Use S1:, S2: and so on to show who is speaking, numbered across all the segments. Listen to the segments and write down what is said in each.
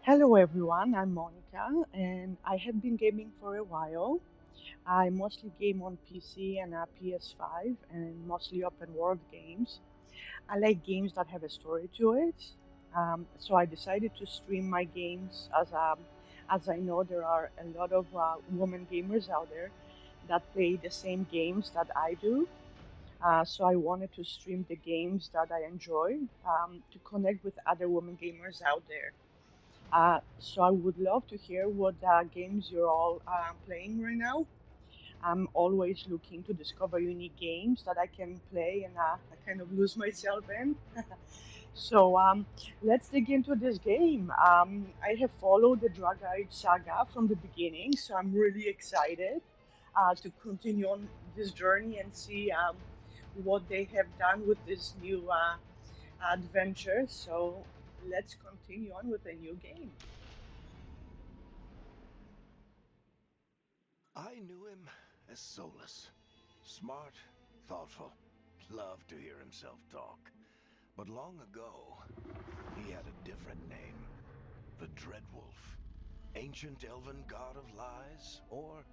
S1: Hello everyone, I'm Monica and I have been gaming for a while. I mostly game on PC and a PS5 and mostly open world games. I like games that have a story to it. So I decided to stream my games as I know there are a lot of women gamers out there that play the same games that I do. So I wanted to stream the games that I enjoy to connect with other women gamers out there. So I would love to hear what games you're all playing right now. I'm always looking to discover unique games that I can play and I kind of lose myself in. So let's dig into this game. I have followed the Dragaid saga from the beginning, so I'm really excited to continue on this journey and see what they have done with this new adventure. So let's continue on with a new game.
S2: I knew him as Solus. Smart, thoughtful, loved to hear himself talk. But long ago, he had a different name. The Dreadwolf. Ancient elven god of lies, or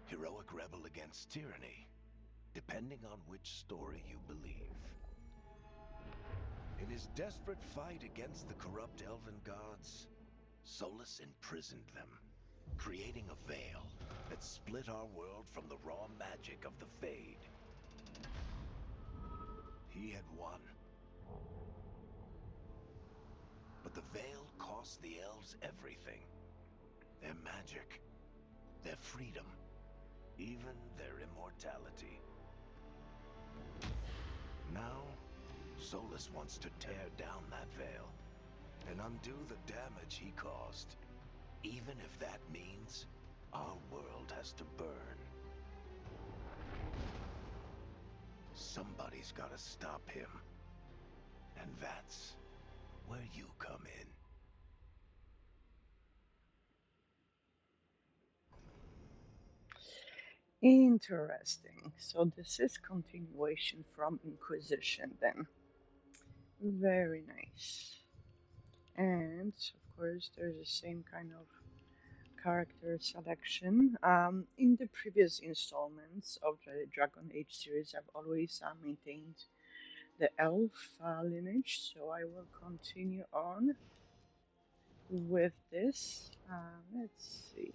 S2: heroic rebel against tyranny, depending on which story you believe. In his desperate fight against the corrupt elven gods, Solus imprisoned them, creating a veil that split our world from the raw magic of the Fade. He had won, but the veil cost the elves everything. Their magic, their freedom, even their immortality. Now, Solus wants to tear down that veil and undo the damage he caused, even if that means our world has to burn. Somebody's gotta stop him, and that's where you come in.
S1: Interesting. So this is continuation from Inquisition then. Very nice. And of course there's the same kind of character selection. In the previous installments of the Dragon Age series, I've always maintained the elf lineage, so I will continue on with this. Let's see.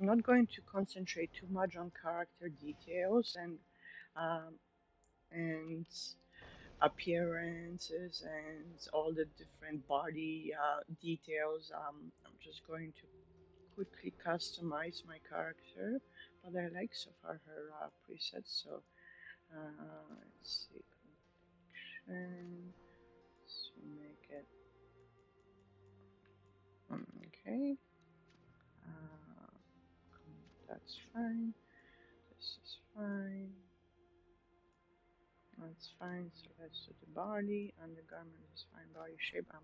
S1: I'm not going to concentrate too much on character details um, and appearances and all the different body details. I'm just going to quickly customize my character, but I like so far her presets. So let's see, connection. Let's make it okay. Uh, that's fine. This is fine. That's fine. So let's do the body. Undergarment is fine. Body shape. I'm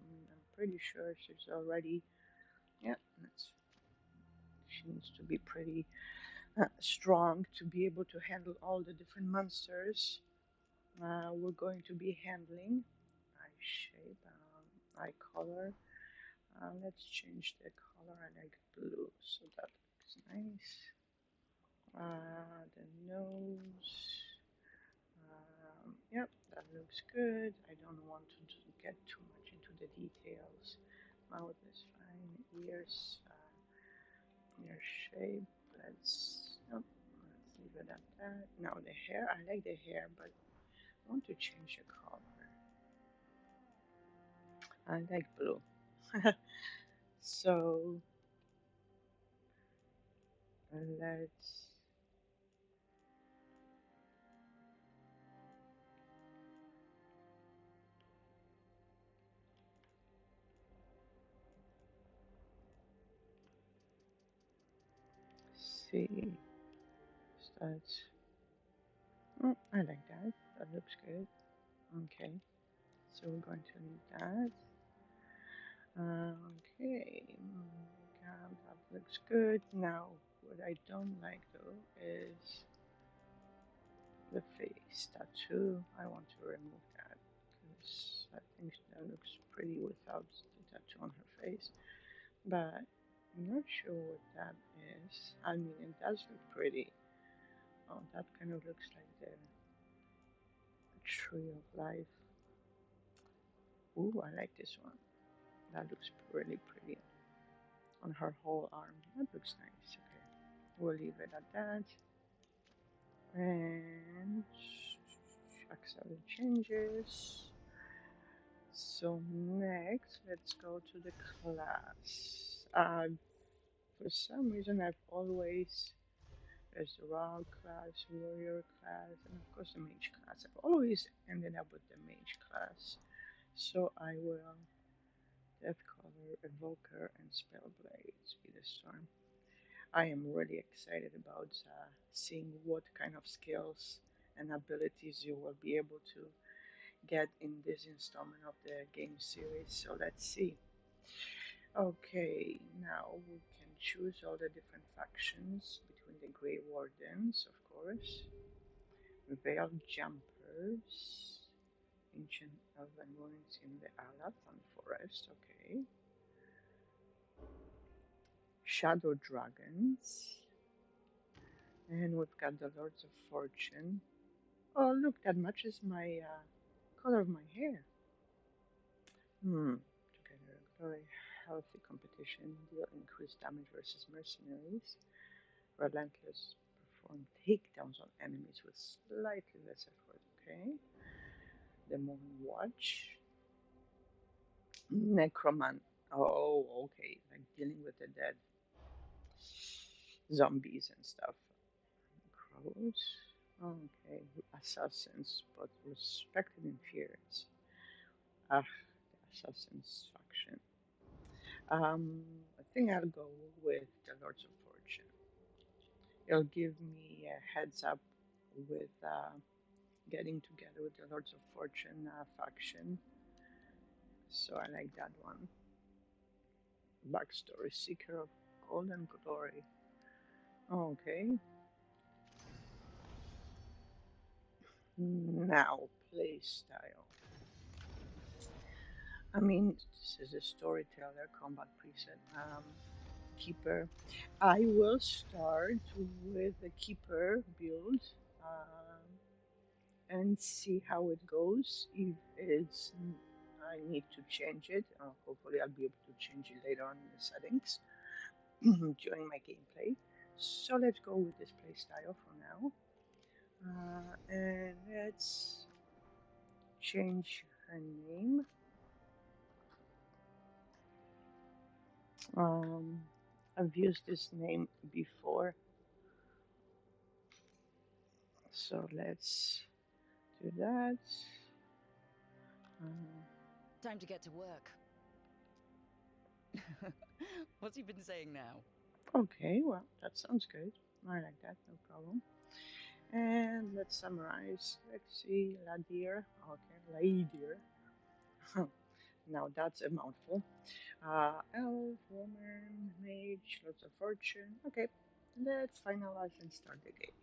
S1: pretty sure she's already. Yeah, that's. She needs to be pretty strong to be able to handle all the different monsters we're going to be handling. Eye shape, eye color. Let's change the color. I like blue, so that looks nice. The nose. Yep, that looks good. I don't want to get too much into the details. Mouth is fine. Ears, ear shape. Nope, let's leave it at that. Now the hair. I like the hair, but I want to change the color. I like blue. So let's see. That's. Oh, I like that. That looks good. Okay, so we're going to leave that. Okay, that looks good. Now, what I don't like though is the face tattoo. I want to remove that because I think that looks pretty without the tattoo on her face. but I'm not sure what that is. I mean, it does look pretty. Oh, that kind of looks like the tree of life. Ooh, I like this one. That looks really pretty on her whole arm. That looks nice. Okay, we'll leave it at that. And accept the changes. So next, let's go to the class. For some reason, I've always there's the rogue class, warrior class, and of course the mage class. I've always ended up with the mage class. So I will Deathcaller, Evoker, and Spellblade be the storm. I am really excited about seeing what kind of skills and abilities you will be able to get in this installment of the game series. So let's see. Okay, now we can choose all the different factions between the Grey Wardens, of course, Veiled Jumpers, Ancient Elven Ruins in the Alathan Forest, okay, Shadow Dragons, and we've got the Lords of Fortune. Oh, look, that matches my color of my hair. Together, glory, healthy competition, deal increased damage versus mercenaries. Relentless, perform takedowns on enemies with slightly less effort. Okay. The Moon Watch. Necroman. Oh, okay. Like dealing with the dead zombies and stuff. Crows. Okay. Assassins, but respected and feared. Ah, the Assassins faction. I think I'll go with the Lords of Fortune. It'll give me a heads up with getting together with the Lords of Fortune faction. So I like that one. Backstory Seeker of Golden Glory. Okay. Now, play style. I mean, this is a storyteller, combat preset, keeper. I will start with the keeper build and see how it goes. If it's I need to change it. Hopefully, I'll be able to change it later on in the settings during my gameplay. So let's go with this playstyle for now. And let's change her name. Um, I've used this name before, so let's do that. Uh,
S3: Time to get to work. What's he been saying now?
S1: okay, well, that sounds good. I like that, no problem. And let's summarize. Let's see, Ladir. Okay, Laidir. Now that's a mouthful. Elf, woman, mage, lots of fortune. Okay, let's finalize and start the game.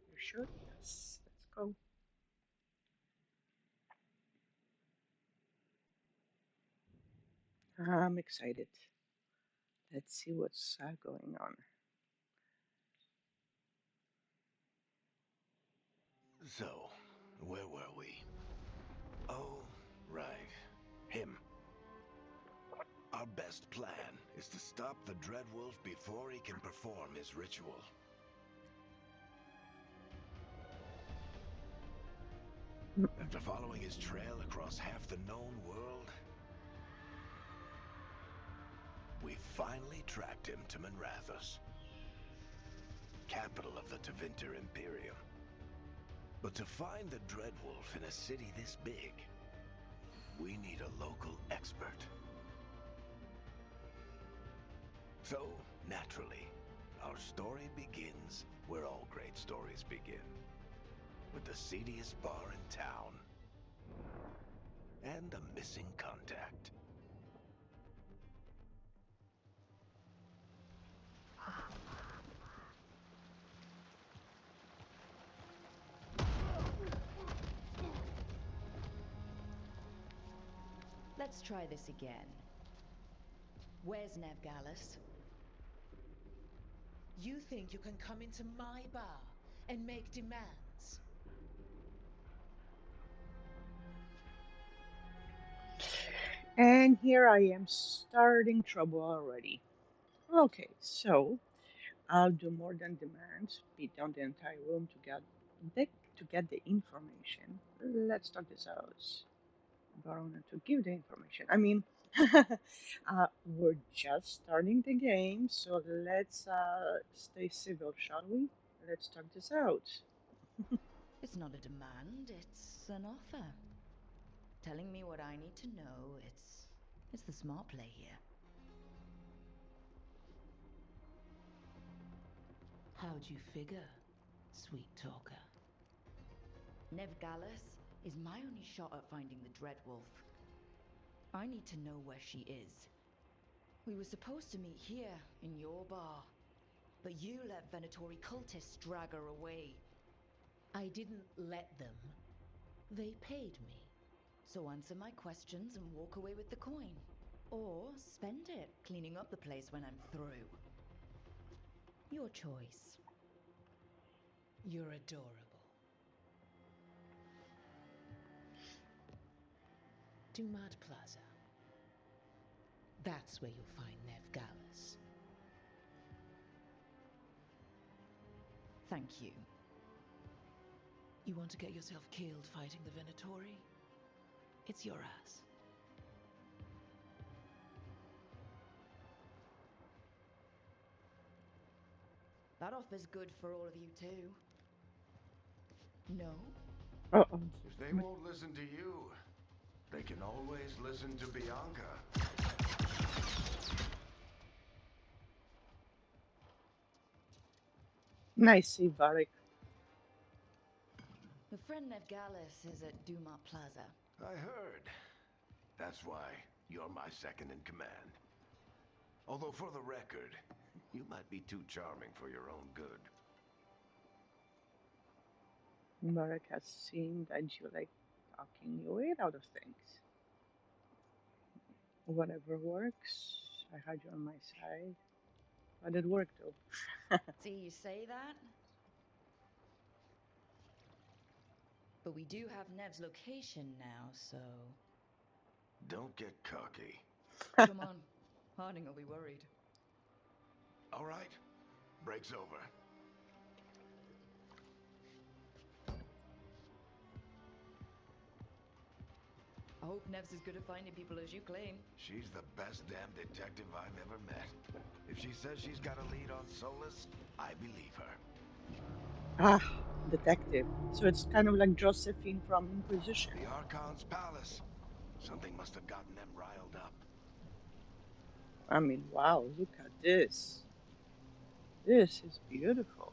S1: You sure? Yes. Let's go. I'm excited. Let's see what's going on.
S2: So, where were we? Oh, right. Him. Our best plan is to stop the Dreadwolf before he can perform his ritual. After following his trail across half the known world, we finally tracked him to Minrathous, capital of the Tevinter Imperium. But to find the Dreadwolf in a city this big, we need a local expert. So, naturally, our story begins where all great stories begin, with the seediest bar in town and a missing contact.
S3: Let's try this again.
S4: Where's Nev Gallus? You think you can come into my bar and make demands?
S1: And here I am starting trouble already. Okay, so I'll do more than demands, beat down the entire room the, to get the information. Let's talk this out. Baron to give the information. I mean, we're just starting the game, so let's stay civil, shall we? Let's talk this out.
S3: It's not a demand, it's an offer. Telling me what I need to know, it's the smart play here.
S4: How'd you figure, sweet talker?
S3: Nev Gallus is my only shot at finding the Dreadwolf. I need to know where she is. We were supposed to meet here, in your bar. But you let Venatori cultists drag her away.
S4: I didn't let them. They paid me.
S3: So answer my questions and walk away with the coin. Or spend it cleaning up the place when I'm through. Your choice.
S4: You're adorable. Dumat Plaza. That's where you'll find Nev Gallus.
S3: Thank you.
S4: You want to get yourself killed fighting the Venatori? It's your ass.
S3: That offer's good for all of you too. No?
S1: Uh-oh.
S2: If they won't listen to you, they can always listen to Bianca.
S1: Nice, see, Varric.
S3: Your friend Nev Gallus is at Dumat Plaza.
S2: I heard. That's why you're my second in command. Although for the record, you might be too charming for your own good.
S1: Varric has seen that you like talking your way out of things. Whatever works. I had you on my side. But it worked though.
S3: See, you say that? But we do have Nev's location now, so...
S2: Don't get cocky.
S3: Come on. Harding will be worried.
S2: All right, break's over.
S3: I hope Nev's as good at finding people as you claim.
S2: She's the best damn detective I've ever met. If she says she's got a lead on Solus, I believe her.
S1: Ah, detective. So it's kind of like Josephine from Inquisition.
S2: The Archon's palace. Something must have gotten them riled up.
S1: I mean, wow, look at this. This is beautiful.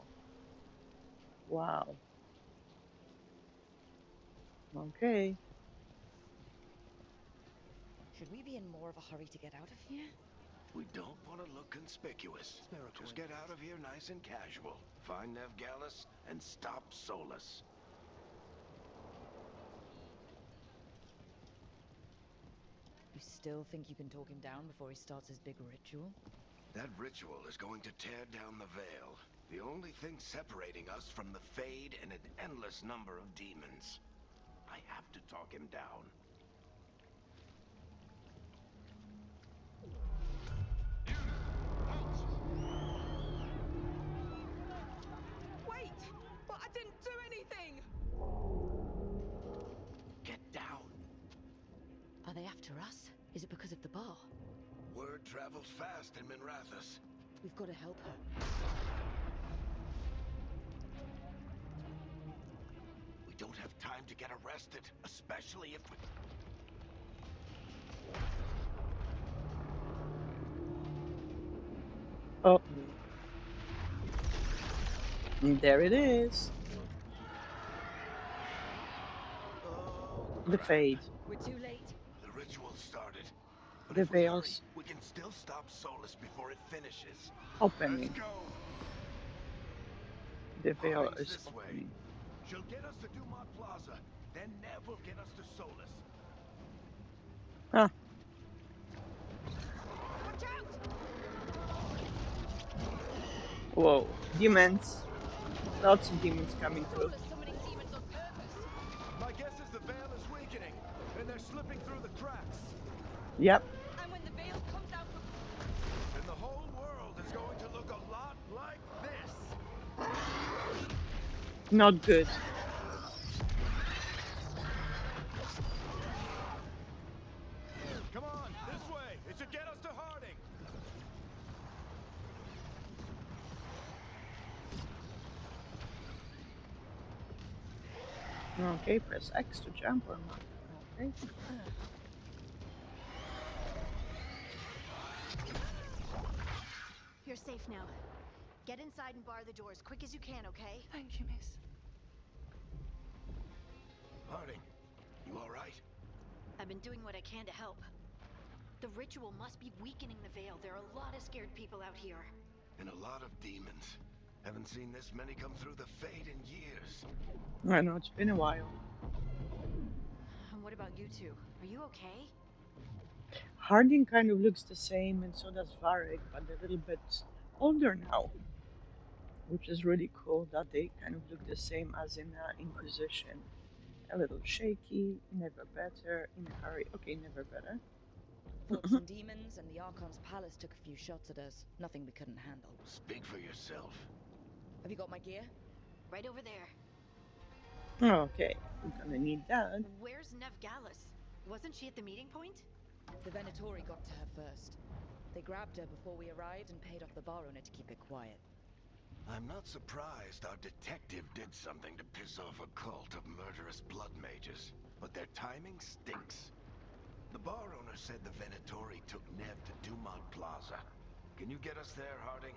S1: Wow. Okay.
S3: Should we be in more of a hurry to get out of here?
S2: We don't want to look conspicuous. Just get out of here nice and casual. Find Nev Gallus and stop Solus.
S3: You still think you can talk him down before he starts his big ritual?
S2: That ritual is going to tear down the veil. The only thing separating us from the Fade and an endless number of demons. I have to talk him down.
S5: Wait! But I didn't do anything!
S2: Get down.
S3: Are they after us? Is it because of the bar?
S2: Word travels fast in Minrathous.
S3: We've got to help her.
S2: We don't have time to get arrested, especially if we...
S1: Oh. And there it is.
S2: Oh,
S1: The
S2: crap.
S1: Fade.
S3: We're too late.
S2: The ritual started. But
S1: The
S2: if we hurry,
S1: veil's
S2: we can still stop Solus before it finishes.
S1: opening.
S2: Let's go.
S1: The veil
S2: Hines
S1: is
S2: this way.
S1: opening.
S2: She'll get us to Dumat Plaza. Then Nev will get us to Solus.
S1: Ah,
S5: Watch out!
S1: Whoa, demons. Lots of demons coming through.
S5: Solus summoning demons on purpose.
S2: My guess is the veil is weakening, and they're slipping through the cracks.
S1: Yep,
S5: And when the veil comes out from...
S2: And the whole world is going to look a lot like this.
S1: not good.
S2: Come on, this way. It should get us to Harding.
S1: Okay, press X to jump or not. Okay.
S6: You're safe now. Get inside and bar the door as quick as you can, okay?
S5: Thank you, miss.
S2: Harding, you all right?
S6: I've been doing what I can to help. The ritual must be weakening the veil. There are a lot of scared people out here.
S2: And a lot of demons. Haven't seen this many come through the Fade in years.
S1: I know, it's been a while.
S6: And what about you two? Are you okay?
S1: Harding kind of looks the same, and so does Varric, but they're a little bit older now. Which is really cool that they kind of look the same as in Inquisition. A little shaky, never better, in a hurry. Okay, never better.
S3: Fought some demons, and the Archon's palace took a few shots at us. Nothing we couldn't handle.
S2: Speak for yourself.
S3: Have you got my gear?
S6: Right over there.
S1: Okay, we're gonna need that.
S6: Where's Nev Gallus? Wasn't she at the meeting point?
S3: The Venatori got to her first. They grabbed her before we arrived and paid off the bar owner to keep it quiet.
S2: I'm not surprised our detective did something to piss off a cult of murderous blood mages, but their timing stinks. The bar owner said the Venatori took Nev to Dumont Plaza. Can you get us there, Harding?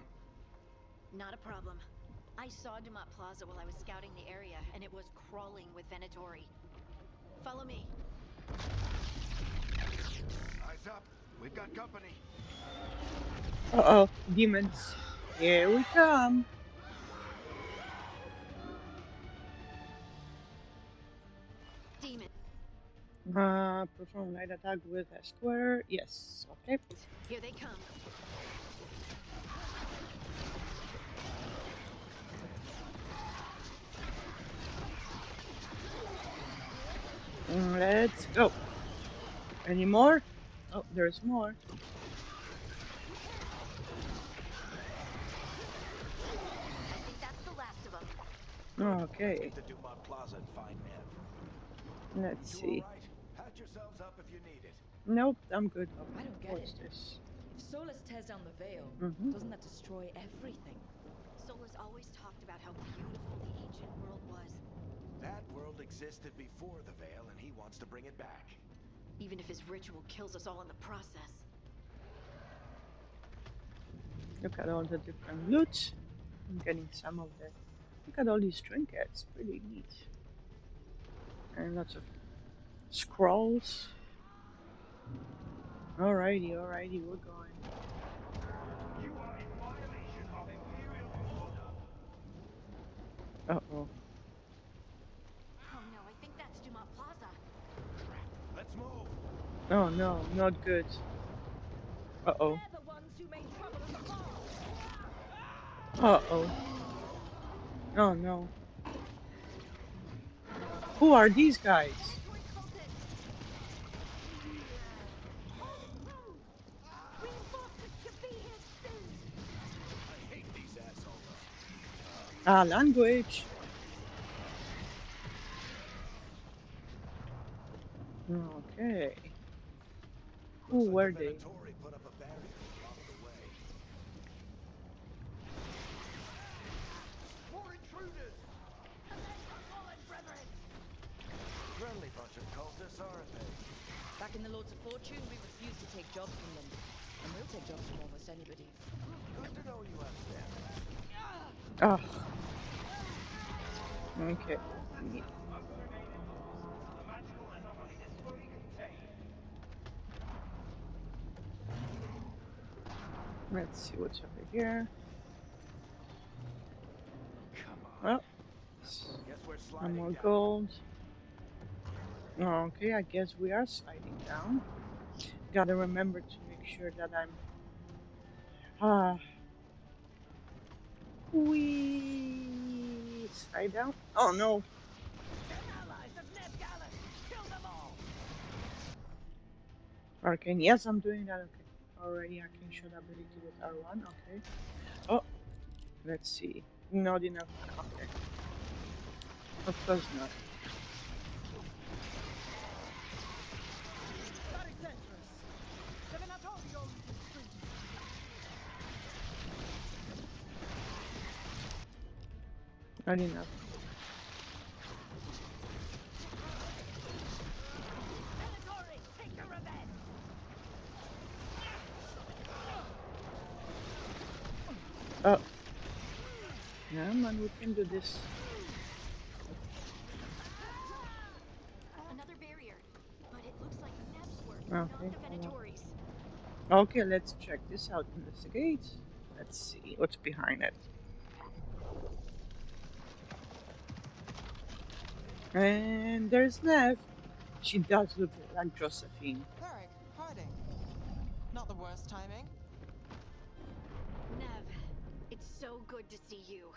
S6: Not a problem. I saw Dumont Plaza while I was scouting the area, and it was crawling with Venatori. Follow me.
S2: Eyes up. We've got company.
S1: Uh-oh, demons. Here we come.
S6: Demon.
S1: Perform light attack with a square. Yes, okay.
S6: Here they come.
S1: Let's go. Any more? Oh, there's more.
S6: I think that's the last of them.
S1: Okay,
S2: Let's get to Dumont Plaza and find Nev.
S1: let's
S2: You
S1: see.
S2: all right? Patch yourselves up if you need it.
S1: Nope, I'm good. Oh,
S3: I don't get
S1: what is
S3: it.
S1: this?
S3: If Solus tears down the veil,
S1: Mhm.
S3: doesn't that destroy everything?
S6: Solus always talked about how beautiful the ancient world was.
S2: That world existed before the Veil, and he wants to bring it back.
S6: Even if his ritual kills us all in the process.
S1: Look at all the different loot. I'm getting some of the. Look at all these trinkets. Pretty neat. And lots of scrolls. Alrighty, alrighty, we're going.
S2: You are in violation of Imperial order.
S1: Uh-oh.
S6: Oh no, I think that's Dumont Plaza.
S2: Let's move.
S1: Oh no, not good. Uh-oh.
S5: They're the ones who made trouble at the bar.
S1: Uh-oh. Oh no. Who are these guys?
S6: Venatori cultists!
S5: Reinforcements should be here soon.
S2: I hate these assholes.
S1: Ah, language. Okay. Who
S2: Looks like
S1: were
S2: the
S1: they?
S2: Venatori put up a barrier to block the way. More intruders! Friendly bunch of cultists, aren't they?
S3: Back in the Lords of Fortune, we refused to take jobs from them. And we'll take jobs from almost anybody.
S2: Good to know you have stamina.
S1: Oh. Okay. Neat. Let's see what's over here.
S2: Come on.
S1: Well,
S2: Guess we're
S1: some
S2: sliding
S1: more
S2: down.
S1: gold. Okay, I guess we are sliding down. Gotta remember to make sure that I'm We slide down. Oh no.
S5: 10 allies of Ned Gallus! Kill them all!
S1: Arcane. Yes, I'm doing that. Okay. Already I can show the ability with R1. Okay. Oh, let's see. Not enough. Okay. Of course not.
S5: Barixentrus! The Venatorium is free!
S1: Not enough.
S5: Venatori, take your revenge!
S1: Oh. Yeah, man, we can do this.
S6: Another barrier. But it looks like Nev's work,
S1: Okay,
S6: not the
S1: hold on.
S6: Venatori's.
S1: Okay, let's check this out. Investigate. Let's see what's behind it. And there's Nev. She does look like Josephine.
S7: Varric, Harding. Not the worst timing.
S6: Nev, it's so good to see you.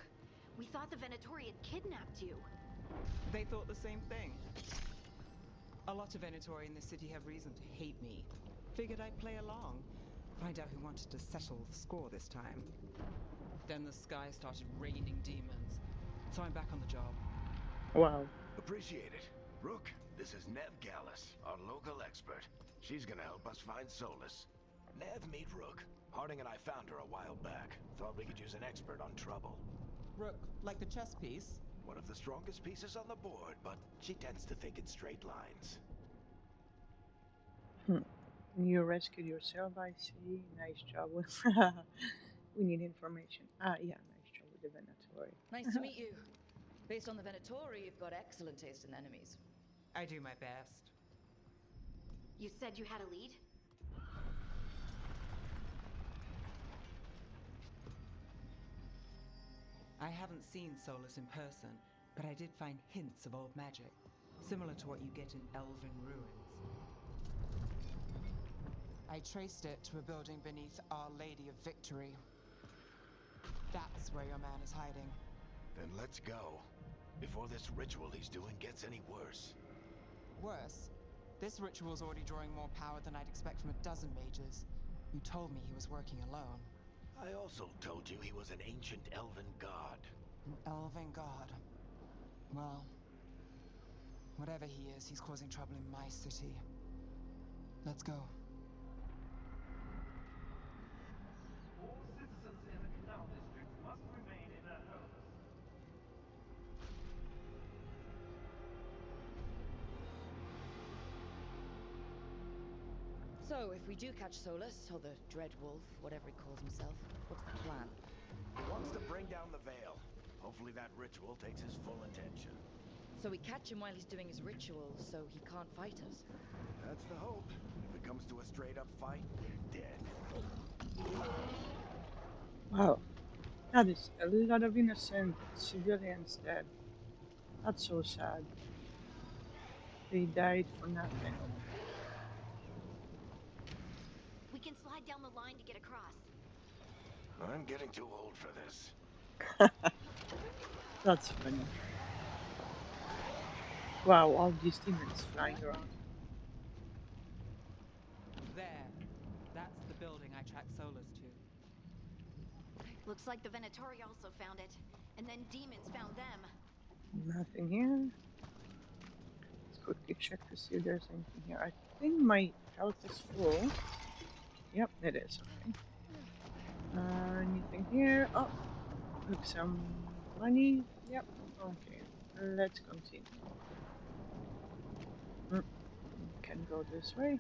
S6: We thought the Venatori had kidnapped you.
S7: They thought the same thing. A lot of Venatori in this city have reason to hate me. Figured I'd play along. Find out who wanted to settle the score this time. Then the sky started raining demons. So I'm back on the job.
S1: Wow.
S2: Appreciate it. Rook, this is Nev Gallus, our local expert. She's gonna help us find Solus. Nev, meet Rook. Harding and I found her a while back. Thought we could use an expert on trouble.
S7: Rook, like the chess piece?
S2: One of the strongest pieces on the board, but she tends to think in straight lines.
S1: You rescued yourself, I see. Nice job. We need information. Ah, yeah, nice job with the Venatori.
S3: Nice to meet you. Based on the Venatori, you've got excellent taste in enemies.
S7: I do my best.
S6: You said you had a lead?
S7: I haven't seen Solus in person, but I did find hints of old magic, similar to what you get in Elven ruins. I traced it to a building beneath Our Lady of Victory. That's where your man is hiding.
S2: Then let's go. Before this ritual he's doing gets any worse.
S7: Worse, this ritual's already drawing more power than I'd expect from a dozen mages. You told me he was working alone.
S2: I also told you he was an ancient elven god.
S7: An elven god. Well, whatever he is, he's causing trouble in my city. Let's go.
S8: All citizens in the canal district must remain in their homes.
S3: So, if we do catch Solus, or the Dread Wolf, whatever he calls himself, what's the plan?
S2: He wants to bring down the veil. Hopefully that ritual takes his full attention.
S3: So we catch him while he's doing his ritual, so he can't fight us.
S2: That's the hope. If it comes to a straight-up fight, we're dead.
S1: Wow. That is a lot of innocent civilians dead. That's so sad. They died for nothing.
S6: We can slide down the line to get across.
S2: I'm getting too old for this.
S1: That's funny. Wow, all these demons flying around.
S7: There. That's the building I tracked Solus to.
S6: Looks like the Venatori also found it. And then demons found them.
S1: Nothing here. Let's quickly check to see if there's anything here. I think my health is full. Yep, it is. Okay. Anything here? Oh, look, some money. Yep. Okay. Let's continue. Can go this way.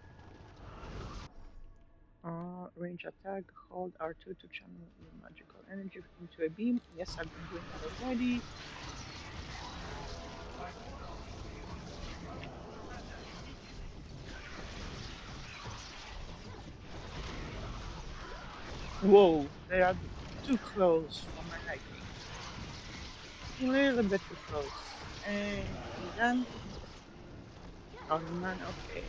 S1: Range attack. Hold R2 to channel your magical energy into a beam. Yes, I've been doing that already. Whoa, they are too close for my liking. A little bit too close. And done. Oh man, okay.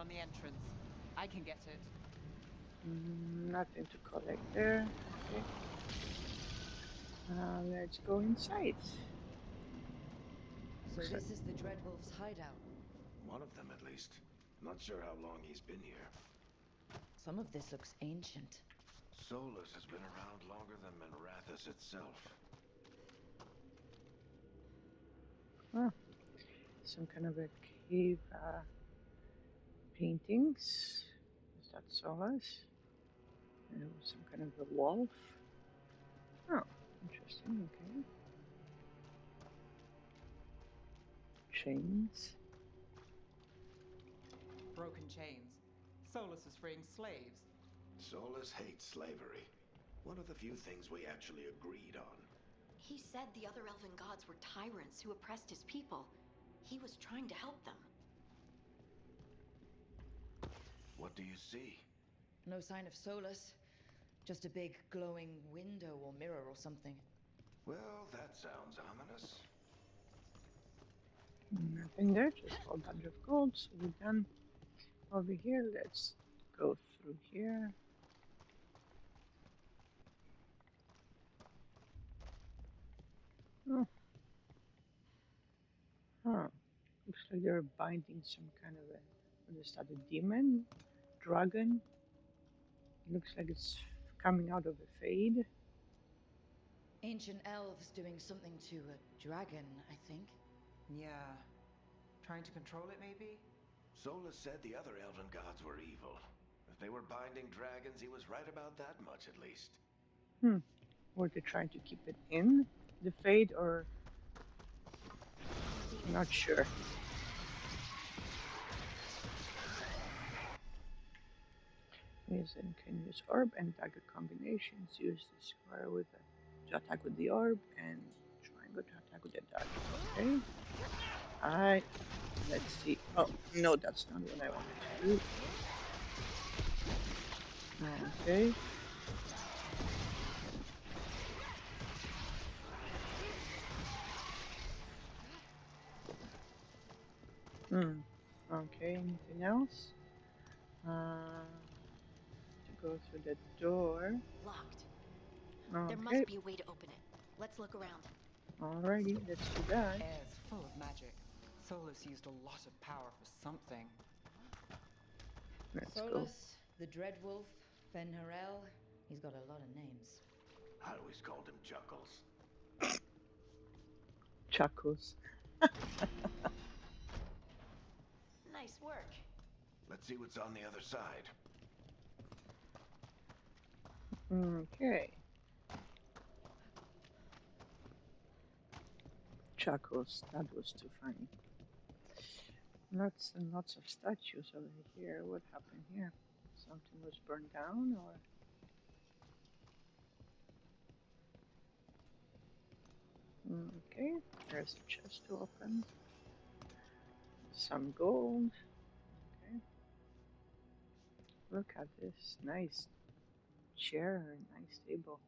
S7: on the entrance. I can get it.
S1: Nothing to collect there. Okay. Let's go inside.
S3: So this is the Dreadwolf's hideout.
S2: One of them, at least. Not sure how long he's been here.
S3: Some of this looks ancient.
S2: Solus has been around longer than Minrathous itself.
S1: Oh, some kind of a cave paintings. Is that Solus? And some kind of a wolf. Oh, interesting. Okay. Chains.
S7: Broken chains. Solus is freeing slaves.
S2: Solus hates slavery. One of the few things we actually agreed on.
S6: He said the other elven gods were tyrants who oppressed his people. He was trying to help them.
S2: What do you see?
S3: No sign of Solus. Just a big glowing window or mirror or something.
S2: Well, that sounds ominous.
S1: Nothing there, just a whole bunch of gold. So we're done over here. Let's go through here. Oh. Huh. Looks like they're binding some kind of a, what is that, a demon? Dragon? Looks like it's coming out of a fade.
S3: Ancient elves doing something to a dragon, I think.
S7: Yeah. Trying to control it, maybe?
S2: Solus said the other elven gods were evil. If they were binding dragons, he was right about that much, at least.
S1: Were they trying to keep it in the fade, or not sure. Musen can use orb and dagger combinations. Use the square with to attack with the orb and triangle to attack with the dagger. Okay. Alright. Let's see. Oh, no, that's not what I wanted to do. Okay. Okay, anything else? To go through the door.
S6: Locked.
S1: Okay.
S6: There must be a way to open it. Let's look around.
S1: Alrighty, let's do that.
S7: Air's full of magic. Solus used a lot of power for something.
S1: Let's go.
S3: Solus, the Dreadwolf, Fen'Harel. He's got a lot of names.
S2: I always called him Chuckles.
S1: Chuckles.
S6: Nice work.
S2: Let's see what's on the other side.
S1: Okay. Chuckles. That was too funny. Lots and lots of statues over here. What happened here? Something was burned down, or? Okay, there's a chest to open. Some gold. Okay. Look at this nice chair and nice table.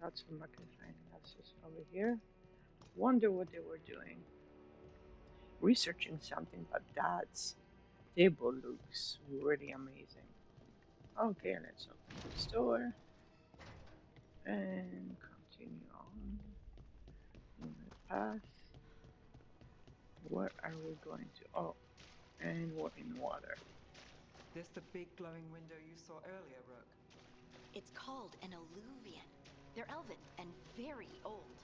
S1: Lots of magnifying glasses over here. Wonder what they were doing. Researching something, but that table looks really amazing. Okay, let's open this door and continue on in the path. Where are we going to? Oh, and we're in water.
S7: This the big glowing window you saw earlier, Rook?
S6: It's called an alluvian. They're elven and very old.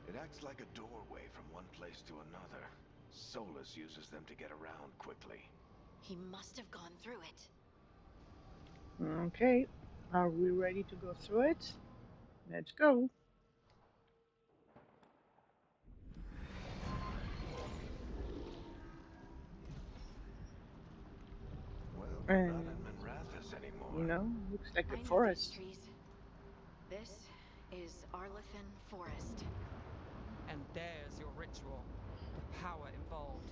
S2: It acts like a doorway from one place to another. Solus uses them to get around quickly.
S6: He must have gone through it.
S1: Okay, are we ready to go through it? Let's go.
S2: Well, we're not in Minrathous anymore.
S1: Looks like
S6: I
S1: a
S6: know
S1: forest.
S6: these trees. This is Arlathan Forest.
S7: And there's your ritual. The power involved.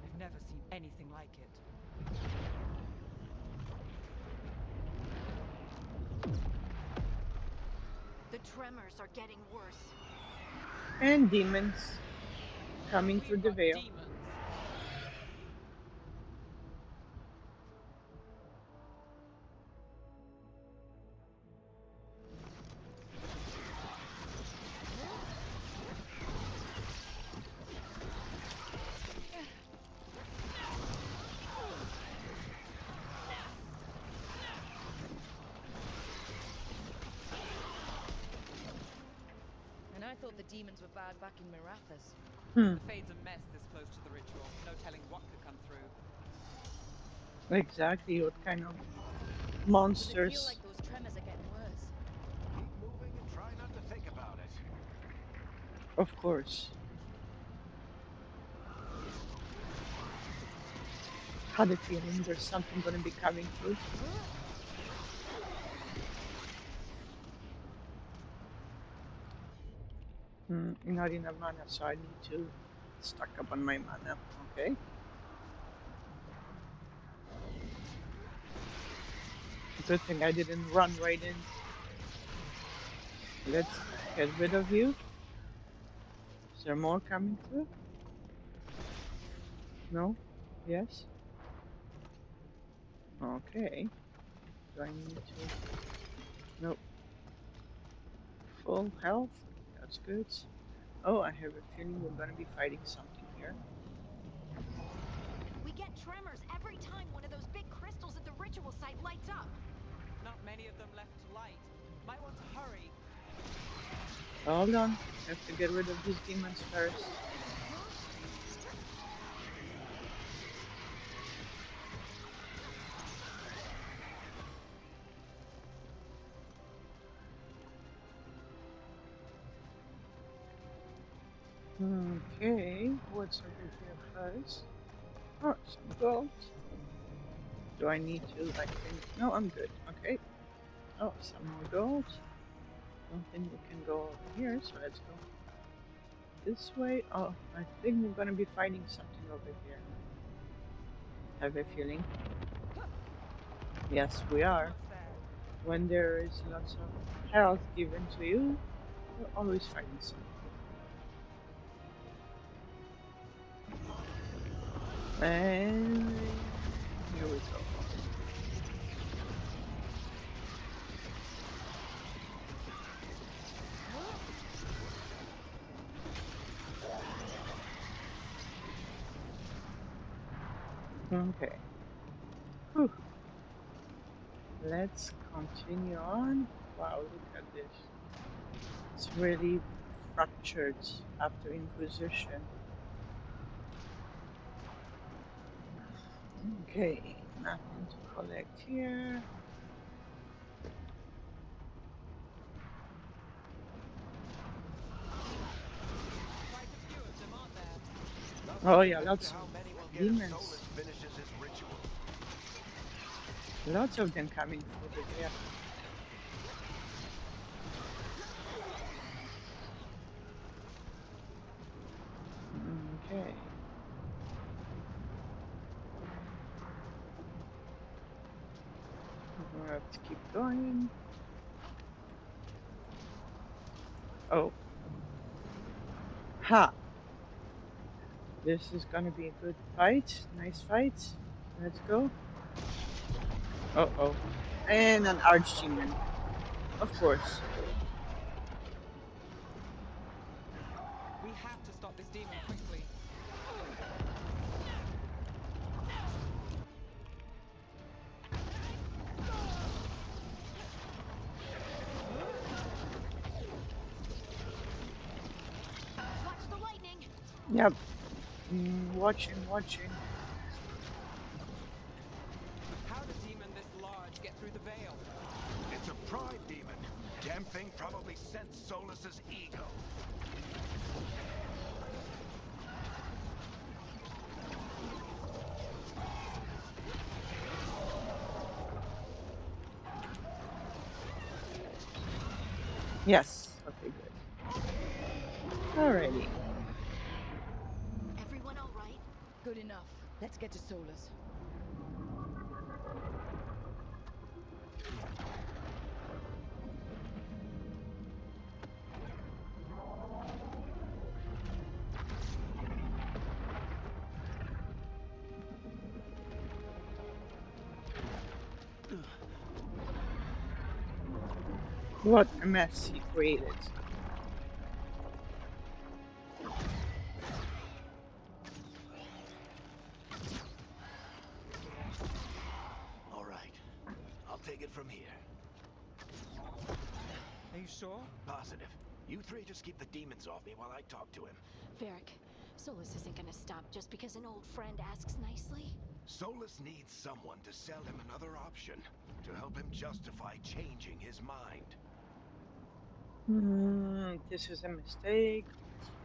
S7: I've never seen anything like it.
S6: The tremors are getting worse.
S1: And demons coming through the
S7: We've got
S1: veil.
S7: demons.
S3: demons were bad back in Mirathas.
S7: The Fade's a mess this close to the ritual. No telling what could come through.
S1: Exactly, what kind of
S3: Does it feel
S1: monsters?
S3: like those tremors are getting worse?
S2: Keep moving and try not to think about it.
S1: Of course. Had a feeling there's something gonna be coming through. Not enough mana, so I need to stock up on my mana. Okay. Good thing I didn't run right in. Let's get rid of you. Is there more coming through? No? Yes? Okay. Do I need to? Nope. Full health? That's good. Oh, I have a feeling we're gonna be fighting something here.
S6: We get tremors every time one of those big crystals at the ritual site lights up.
S7: Not many of them left to light. Might want to hurry.
S1: Hold on. Have to get rid of these demons first. Okay, what's over here first? Oh, some gold. Do I need to, like, finish? No, I'm good. Okay. Oh, some more gold. Don't think we can go over here, so let's go this way. Oh, I think we're gonna be fighting something over here. Have a feeling. Yes, we are.
S7: What's there?
S1: When there is lots of health given to you, you're always fighting something. And here we go. Okay. Whew. Let's continue on. Wow, look at this. It's really fractured after Inquisition. Okay, nothing to collect here.
S7: Quite a few of them, aren't there?
S1: Oh yeah,
S2: As
S1: lots
S2: to how
S1: of
S2: many will get if
S1: demons.
S2: Solus finishes his ritual.
S1: Lots of them coming through the gap. Okay. We'll have to keep going. Oh. Ha! This is gonna be a good fight. Nice fight. Let's go. Uh-oh. And an archdemon. Of course.
S7: We have to stop this demon quickly.
S6: Watch the lightning.
S1: Yep. Watching.
S7: How does demon this large get through the veil?
S2: It's a pride demon. Damn thing probably sensed Solus's ego.
S1: Yes. Okay, good. Alrighty.
S6: Everyone all right?
S3: Good enough. Let's get to Solus.
S1: What a mess he created.
S2: All right. I'll take it from here.
S7: Are you sure?
S2: Positive. You three just keep the demons off me while I talk to him.
S6: Varric, Solus isn't gonna stop just because an old friend asks nicely.
S2: Solus needs someone to sell him another option, to help him justify changing his mind.
S1: This is a mistake.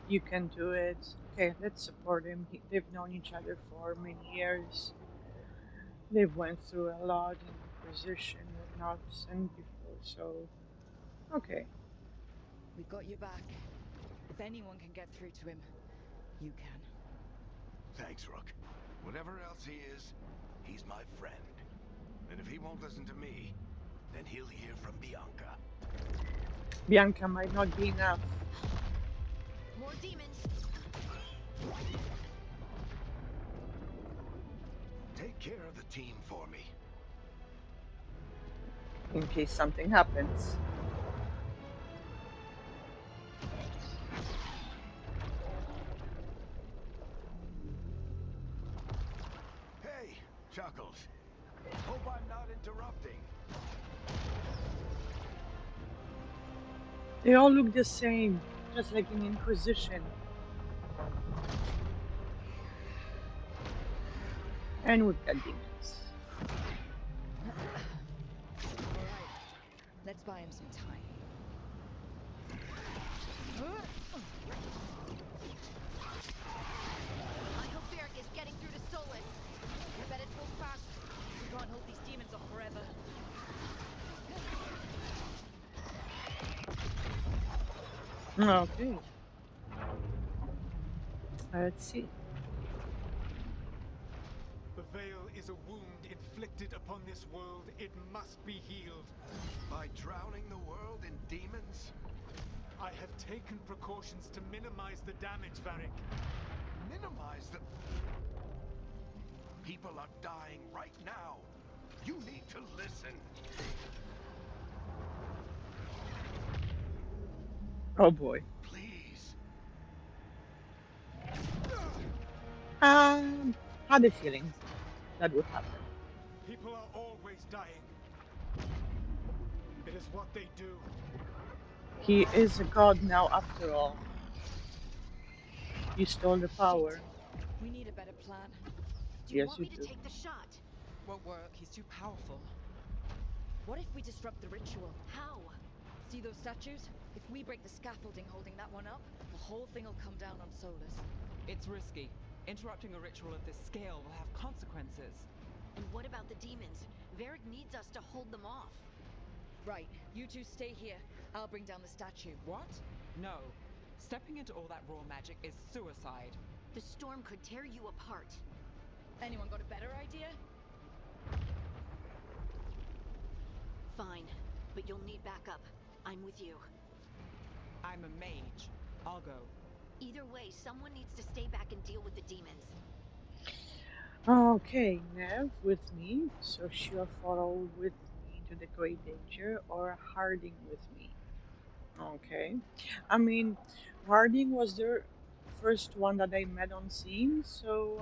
S1: You can do it. Okay, let's support him. They've known each other for many years. They've went through a lot in Inquisition, whatnot, and before, so okay.
S3: We've got your back. If anyone can get through to him, you can.
S2: Thanks, Rook. Whatever else he is, he's my friend. And if he won't listen to me, then he'll hear from Bianca.
S1: Bianca might not be enough.
S6: More demons.
S2: Take care of the team for me.
S1: In case something happens.
S2: Hey, Chuckles. Hope I'm not interrupting.
S1: They all look the same, just like in Inquisition. And we've got demons.
S3: Alright, let's buy him some time.
S6: I hope Varric is getting through to Solus. We better go fast.
S3: We can't hold these demons off forever.
S1: Okay. Let's see.
S9: The veil is a wound inflicted upon this world. It must be healed.
S2: By drowning the world in demons?
S9: I have taken precautions to minimize the damage, Varric.
S2: Minimize the... People are dying right now. You need to listen.
S1: Oh boy.
S2: Please.
S1: Had a feeling that would happen.
S9: People are always dying. It is what they do.
S1: He is a god now after all. He stole the power.
S3: We need a better plan.
S6: Do you
S1: Yes,
S6: want
S1: you
S6: me to
S1: do.
S6: take the shot?
S7: Won't work. He's too powerful.
S3: What if we disrupt the ritual?
S6: How?
S3: See those statues? If we break the scaffolding holding that one up, the whole thing will come down on Solus.
S7: It's risky. Interrupting a ritual of this scale will have consequences.
S6: And what about the demons? Varric needs us to hold them off.
S3: Right, you two stay here. I'll bring down the statue.
S7: What? No. Stepping into all that raw magic is suicide.
S6: The storm could tear you apart.
S3: Anyone got a better idea?
S6: Fine, but you'll need backup. I'm with you.
S7: I'm a mage. I'll go.
S6: Either way, someone needs to stay back and deal with the demons.
S1: Okay, Nev with me, so she'll follow with me into the great danger, or Harding with me. Okay. I mean, Harding was the first one that I met on scene, so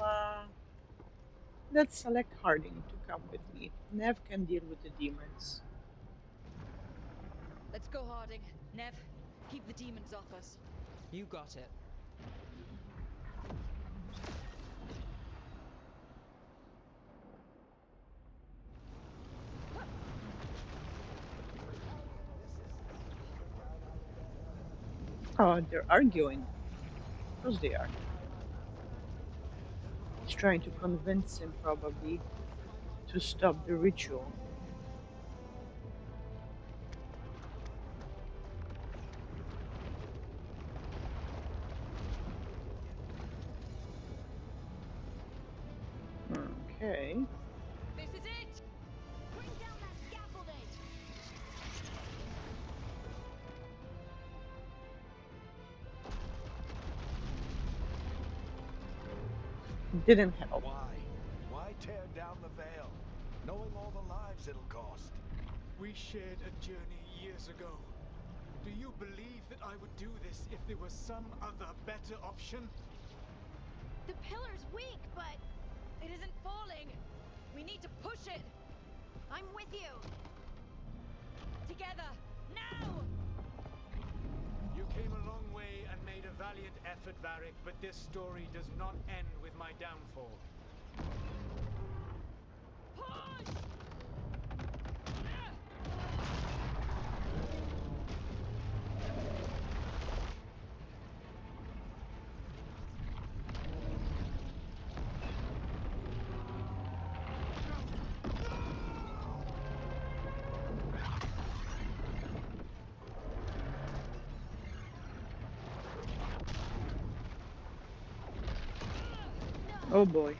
S1: let's select Harding to come with me. Nev can deal with the demons.
S3: Let's go, Harding. Nev, keep the demons off us.
S7: You got it.
S1: Oh, they're arguing. Of course they are. He's trying to convince him, probably, to stop the ritual. Okay.
S3: This is it!
S6: Bring down that scaffolding!
S1: Didn't help.
S2: Why? Why tear down the veil? Knowing all the lives it'll cost.
S9: We shared a journey years ago. Do you believe that I would do this if there was some other better option?
S6: The pillar's weak, but
S3: It isn't falling! We need to push it!
S6: I'm with you!
S3: Together! Now!
S9: You came a long way and made a valiant effort, Varric, but this story does not end with my downfall.
S1: Oh boy.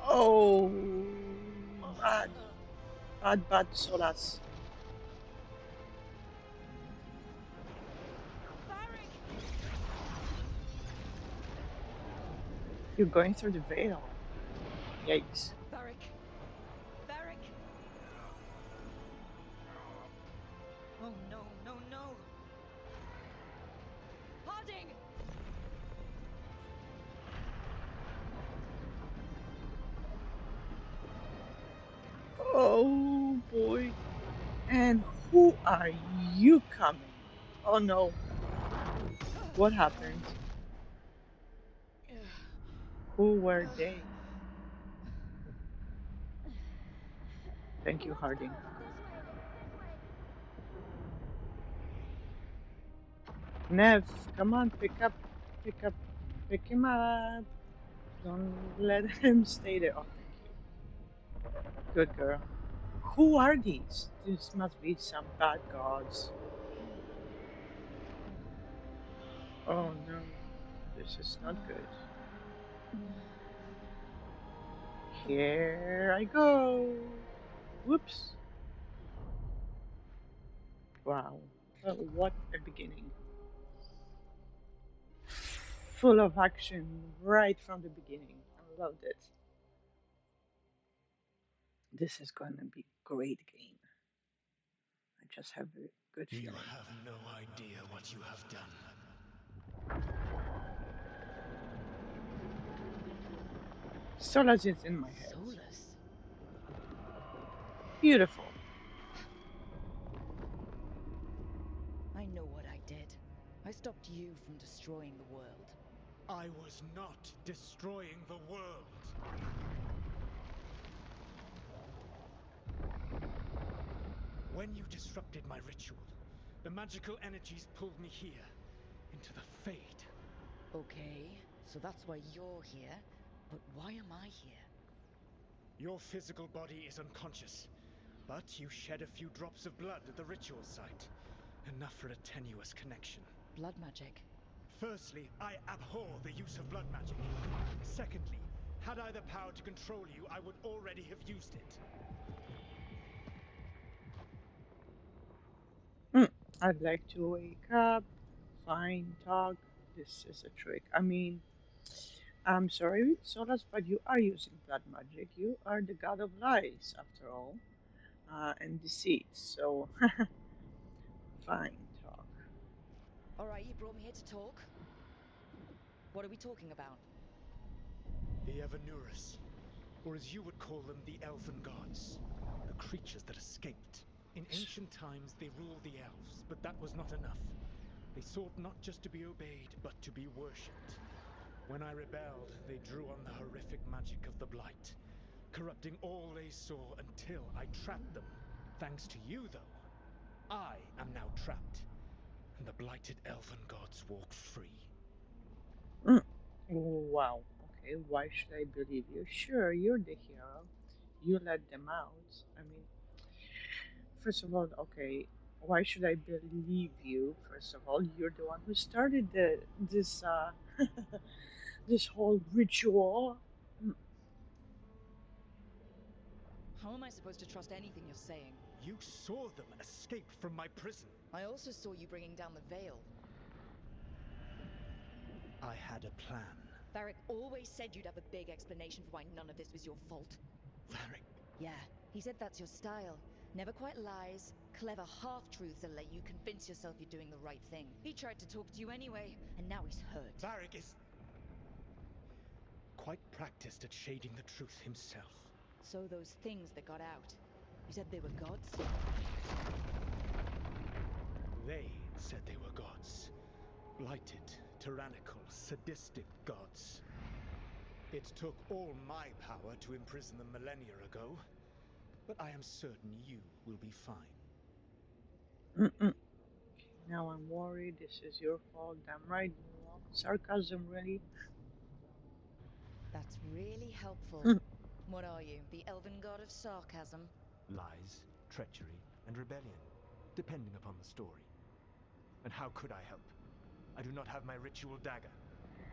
S1: Oh, bad, bad Solas. You're going through the veil. Yikes.
S3: Varric! Varric! Oh no, no, no! Harding!
S1: Oh boy. And who are you coming? Oh no. What happened? Who were they? Thank you, Harding. Nev, come on, pick him up. Don't let him stay there. Oh, thank you. Good girl. Who are these? This must be some bad gods. Oh no, this is not good. Here I go. Whoops. Wow. What a beginning. Full of action right from the beginning. I loved it. This is going to be a great game. I just have a good
S9: You
S1: feeling.
S9: have no idea what you have done.
S1: Solas is in my head.
S3: Solus?
S1: Beautiful.
S3: I know what I did. I stopped you from destroying the world.
S9: I was not destroying the world. When you disrupted my ritual, the magical energies pulled me here, into the Fade.
S3: Okay, so that's why you're here. But why am I here?
S9: Your physical body is unconscious, but you shed a few drops of blood at the ritual site. Enough for a tenuous connection.
S3: Blood magic.
S9: Firstly, I abhor the use of blood magic. Secondly, had I the power to control you, I would already have used it.
S1: I'd like to wake up, fine, talk. This is a trick. I mean, I'm sorry, Solas, but you are using blood magic. You are the god of lies, after all, and deceit. So, fine, talk.
S3: Alright, you brought me here to talk. What are we talking about?
S9: The Evanurus, or as you would call them, the Elven Gods. The creatures that escaped. In ancient times, they ruled the elves, but that was not enough. They sought not just to be obeyed, but to be worshipped. When I rebelled, they drew on the horrific magic of the Blight, corrupting all they saw until I trapped them. Thanks to you, though, I am now trapped, and the blighted Elven Gods walk free.
S1: Mm. Wow. Okay, why should I believe you? Sure, you're the hero. You let them out. I mean, first of all, okay, why should I believe you? First of all, you're the one who started this this whole ritual. Mm.
S3: How am I supposed to trust anything you're saying?
S9: You saw them escape from my prison.
S3: I also saw you bringing down the veil.
S9: I had a plan.
S3: Varric always said you'd have a big explanation for why none of this was your fault.
S9: Varric.
S3: Yeah, He said that's your style. Never quite lies, clever half-truths that let you convince yourself you're doing the right thing. He tried to talk to you anyway, and now he's hurt.
S9: Varric is quite practiced at shading the truth himself.
S3: So those things that got out, you said they were gods?
S9: They said they were gods. Blighted, tyrannical, sadistic gods. It took all my power to imprison them millennia ago, but I am certain you will be fine.
S1: Mm-mm. Now I'm worried. This is your fault. Damn right. Sarcasm, really?
S3: That's really helpful. What are you, the elven god of sarcasm?
S10: Lies, treachery, and rebellion, depending upon the story. And how could I help? I do not have my ritual dagger.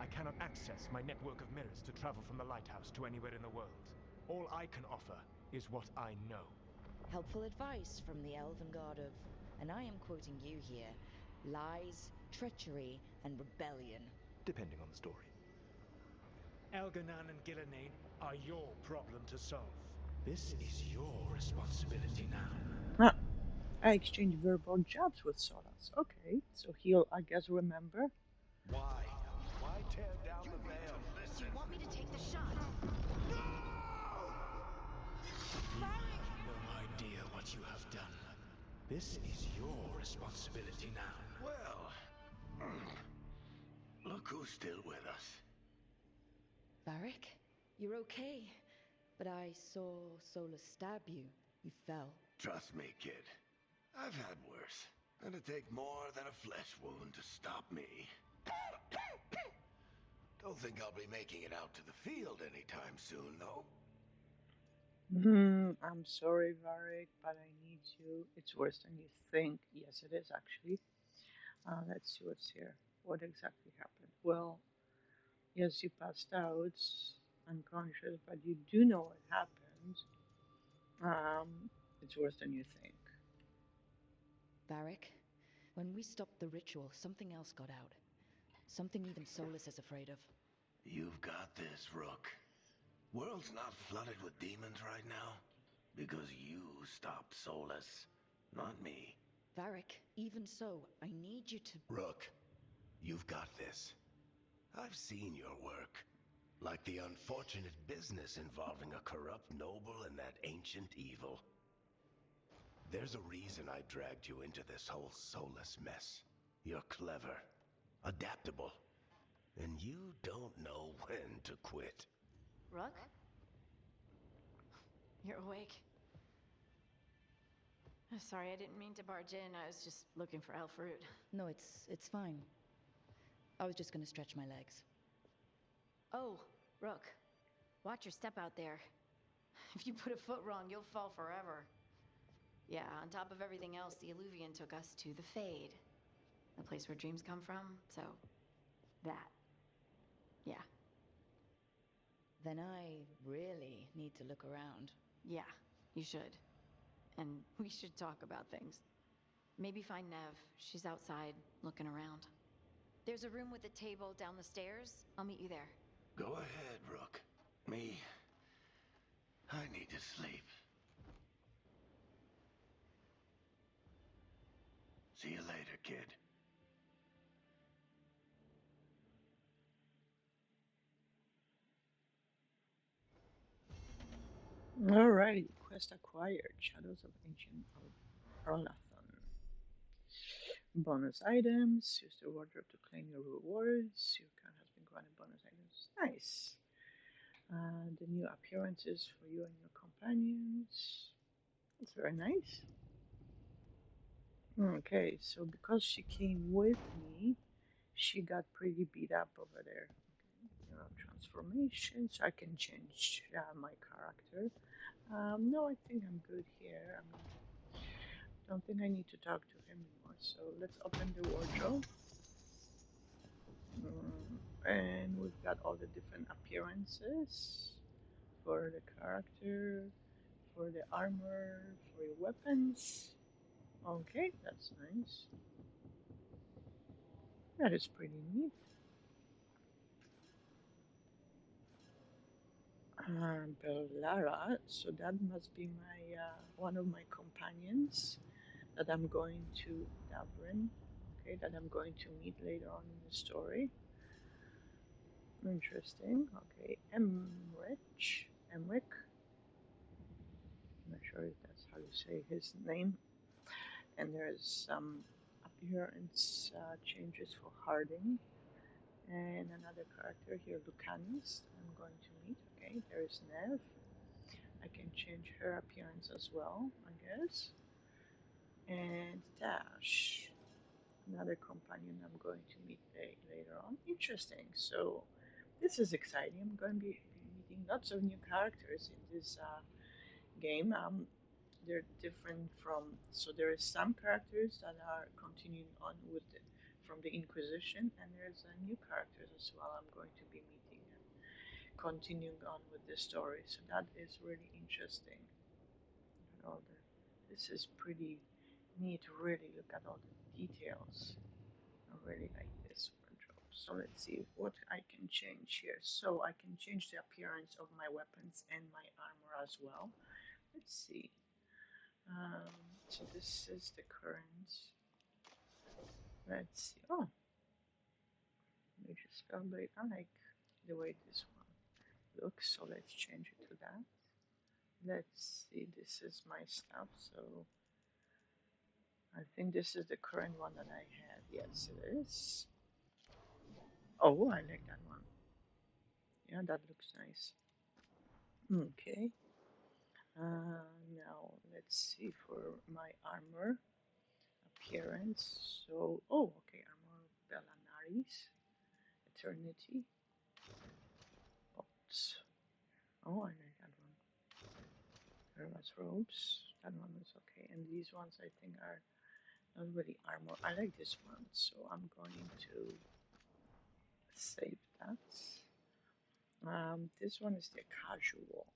S10: I cannot access my network of mirrors to travel from the lighthouse to anywhere in the world. All I can offer is what I know.
S3: Helpful advice from the elven god of, and I am quoting you here, lies, treachery, and rebellion.
S10: Depending on the story.
S9: Elganan and Gillenane are your problem to solve. This is your responsibility now.
S1: Ah, I exchanged verbal jabs with Solas. Okay, so he'll, I guess, remember.
S2: Why? Why tear down the veil?
S6: Do you want me to take the shot?
S9: You have no idea what you have done. This is your responsibility now.
S2: Well, look who's still with us.
S3: Varric, you're okay. But I saw Solus stab you. You fell.
S2: Trust me, kid. I've had worse. It'd take more than a flesh wound to stop me. Don't think I'll be making it out to the field anytime soon, though.
S1: I'm sorry, Varric, but I need you. It's worse than you think. Yes, it is, actually. Let's see what's here. What exactly happened? Well, yes, you passed out unconscious, but you do know what happened. It's worse than you think.
S3: Varric, when we stopped the ritual, something else got out. Something even Solus is afraid of.
S2: You've got this, Rook. World's not flooded with demons right now because you stopped Solus, not me.
S3: Varric, even so, I need you to...
S2: Rook, you've got this. I've seen your work. Like the unfortunate business involving a corrupt noble and that ancient evil. There's a reason I dragged you into this whole Solus mess. You're clever, adaptable, and you don't know when to quit.
S6: Rook? You're awake. Sorry, I didn't mean to barge in. I was just looking for Alfruit.
S3: No, it's fine. I was just gonna stretch my legs.
S6: Oh, Rook. Watch your step out there. If you put a foot wrong, you'll fall forever. Yeah, on top of everything else, the Illuvian took us to the Fade. The place where dreams come from, so... that. Yeah.
S3: Then I really need to look around.
S6: Yeah, you should. And we should talk about things. Maybe find Nev. She's outside, looking around. There's a room with a table down the stairs. I'll meet you there.
S2: Go ahead, Rook. Me, I need to sleep. See you later, kid.
S1: Alrighty, quest acquired. Shadows of Ancient Arlathon. Bonus items. Use the wardrobe to claim your rewards. Your account has been granted bonus items. Nice. The new appearances for you and your companions. That's very nice. Okay, so because she came with me, she got pretty beat up over there. Okay, transformation, so I can change my character. No, I think I'm good here. Don't think I need to talk to him anymore. So let's open the wardrobe. And we've got all the different appearances for the character, for the armor, for your weapons. Okay, that's nice. That is pretty neat. Bellara, so that must be my one of my companions that I'm going to Davrin, okay, that I'm going to meet later on in the story. Interesting. Okay, Emrich, Emric. I'm not sure if that's how you say his name. And there's some appearance changes for Harding. And another character here, Lucanus, I'm going to meet. Okay, there's Nev. I can change her appearance as well, I guess. And Dash, another companion I'm going to meet later on. Interesting. So this is exciting. I'm going to be meeting lots of new characters in this game. They're different from, so there is some characters that are continuing on with from the Inquisition, and there's new characters as well I'm going to be meeting and continuing on with the story. So that is really interesting. All the, this is pretty neat. Really look at all the details. I really like this wardrobe. So let's see what I can change here. So I can change the appearance of my weapons and my armor as well. Let's see. So this is the current. Let's see. Oh, Major Spellblade. I like the way this one looks, so let's change it to that. Let's see. This is my stuff. So I think this is the current one that I had. Yes, it is. Oh, I like that one. Yeah, that looks nice. Okay. Now let's see for my armor appearance. So, oh, okay, armor Bellanaris, Eternity. Oops. Oh, I like that one. Hermas robes. That one is okay. And these ones I think are not really armor. I like this one, so I'm going to save that. This one is the casual.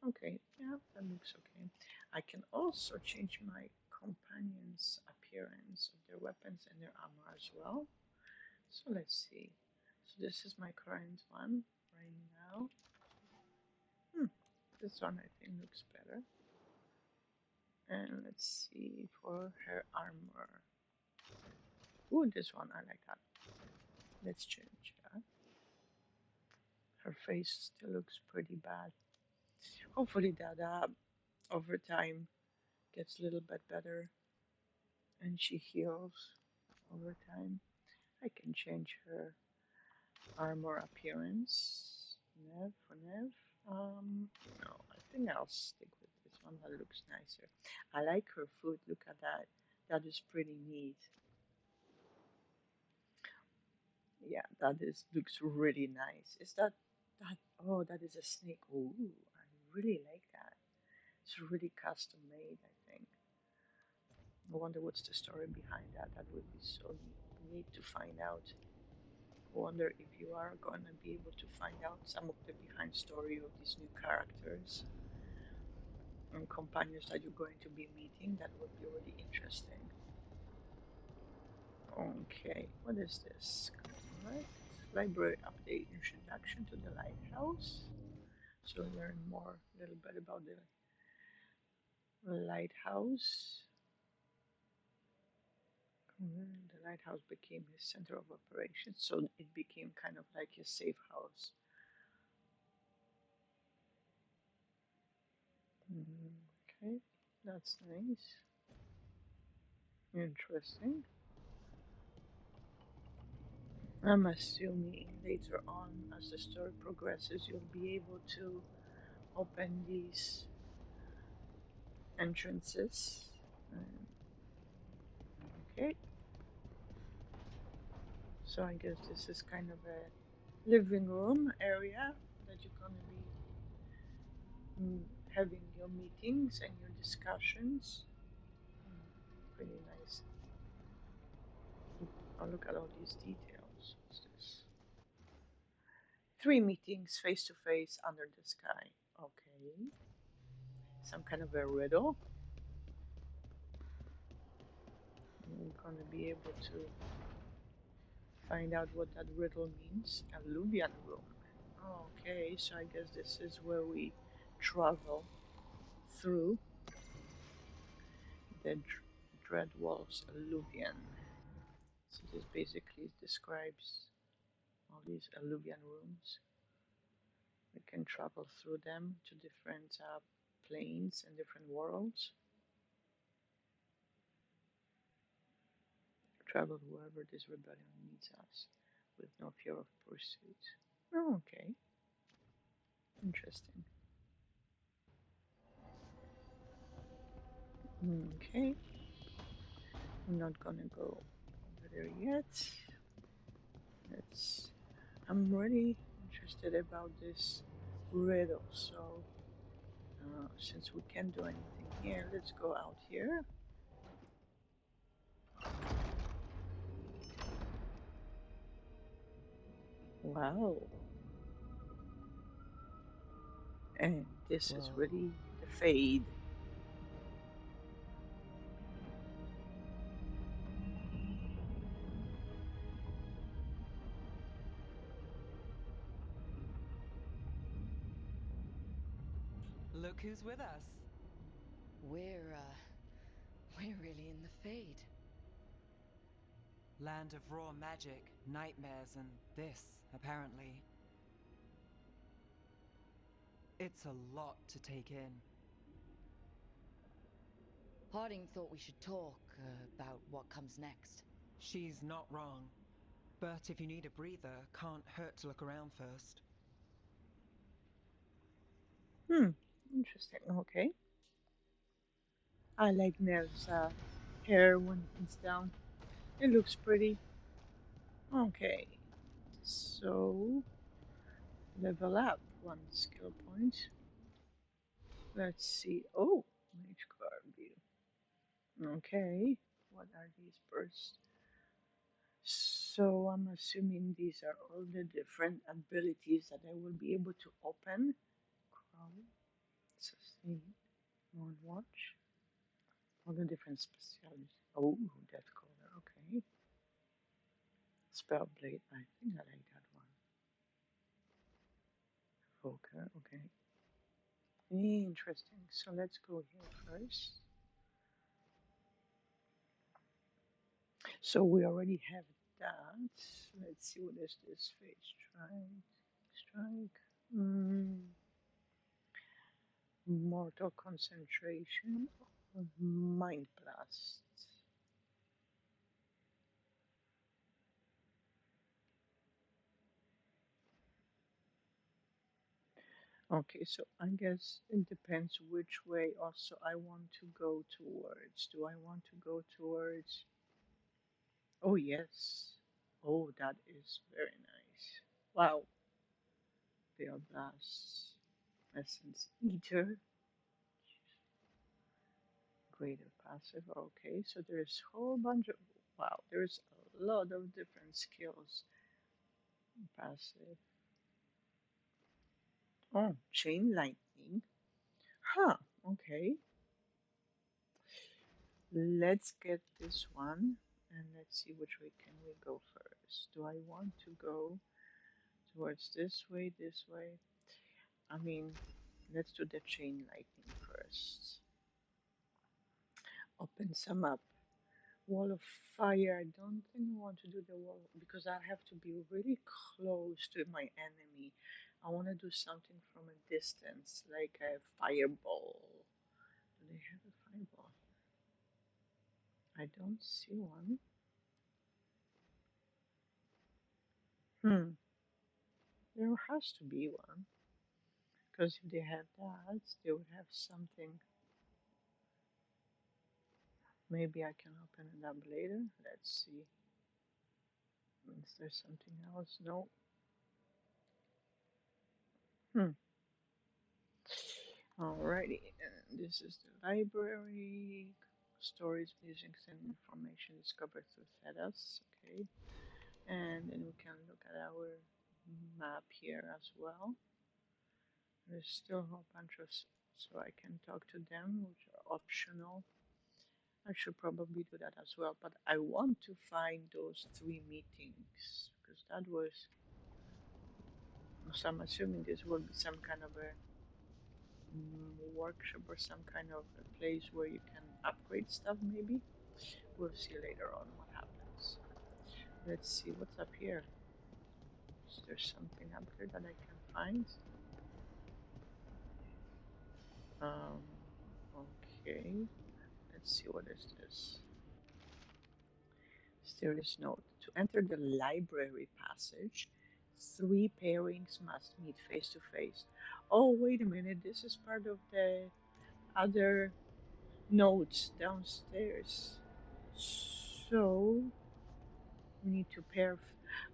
S1: Okay, yeah, that looks okay. I can also change my companions' appearance of their weapons and their armor as well. So let's see. So this is my current one right now. This one I think looks better. And let's see for her armor. Ooh, this one, I like that. Let's change that. Her face still looks pretty bad. Hopefully that over time gets a little bit better and she heals over time. I can change her armor appearance. Nev for Nev. No, I think I'll stick with this one. That looks nicer. I like her foot. Look at that. That is pretty neat. Yeah, that is looks really nice. Is that that? Oh, that is a snake. Oh, I really like that. It's really custom made, I think. I wonder what's the story behind that. That would be so neat to find out. I wonder if you are going to be able to find out some of the behind story of these new characters and companions that you're going to be meeting. That would be really interesting. Okay, what is this? Right. Library update, introduction to the lighthouse. So learn more a little bit about the lighthouse. The lighthouse became his center of operations, so it became kind of like his safe house. Okay, that's nice. Interesting. I'm assuming later on, as the story progresses, you'll be able to open these entrances. Okay. So I guess this is kind of a living room area that you're going to be having your meetings and your discussions. Pretty nice. Oh, look at all these details. What's this? 3 meetings face to face under the sky. Okay. Some kind of a riddle. We're going to be able to find out what that riddle means. Alluvian room. Okay, so I guess this is where we travel through the Dreadwolf's Alluvian. So this basically describes all these Alluvian rooms. We can travel through them to different planes and different worlds. Travel wherever this rebellion needs us, with no fear of pursuit. Oh, okay. Interesting. Okay. I'm not gonna go over there yet. I'm really interested about this riddle, so since we can't do anything here, let's go out here. Wow. And this is really the Fade.
S7: Look who's with us.
S3: We're really in the Fade.
S7: Land of raw magic, nightmares, and this, apparently. It's a lot to take in.
S3: Harding thought we should talk about what comes next.
S7: She's not wrong. But if you need a breather, can't hurt to look around first.
S1: Interesting. Okay. I like Nev's hair when it's down. It looks pretty. Okay. So, level up one skill point. Let's see. Oh, Mage Guard view. Okay. What are these bursts? So I'm assuming these are all the different abilities that I will be able to open. Crawl, sustain, Moon Watch. All the different specialties. Oh, Death Caller. Okay. Spellblade. I think I like that one. Evoker. Okay. Interesting. So let's go here first. So we already have that. Let's see what is this phase. Strike. Mortal concentration. Mind blast. Okay, so I guess it depends which way also I want to go towards. Do I want to go towards? Oh, yes. Oh, that is very nice. Wow. Veil Blast. Essence Eater. Greater passive. Okay, so there's a whole bunch of. Wow, there's a lot of different skills. Passive. Oh, Chain Lightning. Huh, okay. Let's get this one and let's see which way can we go first. Do I want to go towards this way, this way? I mean, let's do the Chain Lightning first. Open some up. Wall of Fire. I don't think I want to do the wall because I have to be really close to my enemy. I want to do something from a distance, like a fireball. Do they have a fireball? I don't see one. There has to be one. Because if they have that, they would have something. Maybe I can open it up later. Let's see. Is there something else? No. Hmm. Alrighty. And this is the library. Stories, music, and information discovered through Thedas. Okay. And then we can look at our map here as well. There's still a whole bunch of, so I can talk to them, which are optional. I should probably do that as well, but I want to find those 3 meetings because that was So I'm assuming this will be some kind of a workshop or some kind of a place where you can upgrade stuff, maybe. We'll see later on what happens. Let's see what's up here. Is there something up here that I can find? Um, okay. Let's see, what is this? Mysterious note. To enter the library passage, 3 pairings must meet face to face. Oh, wait a minute. This is part of the other notes downstairs. So, we need to pair.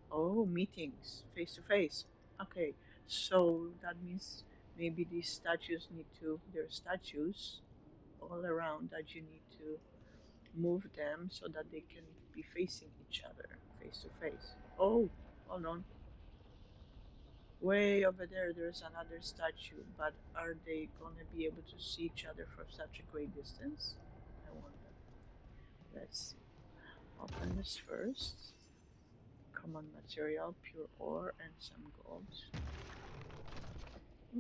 S1: Oh, meetings face to face. Okay, so that means maybe these statues need to. There are statues all around that you need to move them so that they can be facing each other face to face. Oh, hold on. Way over there, there's another statue, but are they gonna be able to see each other from such a great distance? I wonder. Let's see. Open this first. Common material, pure ore, and some gold.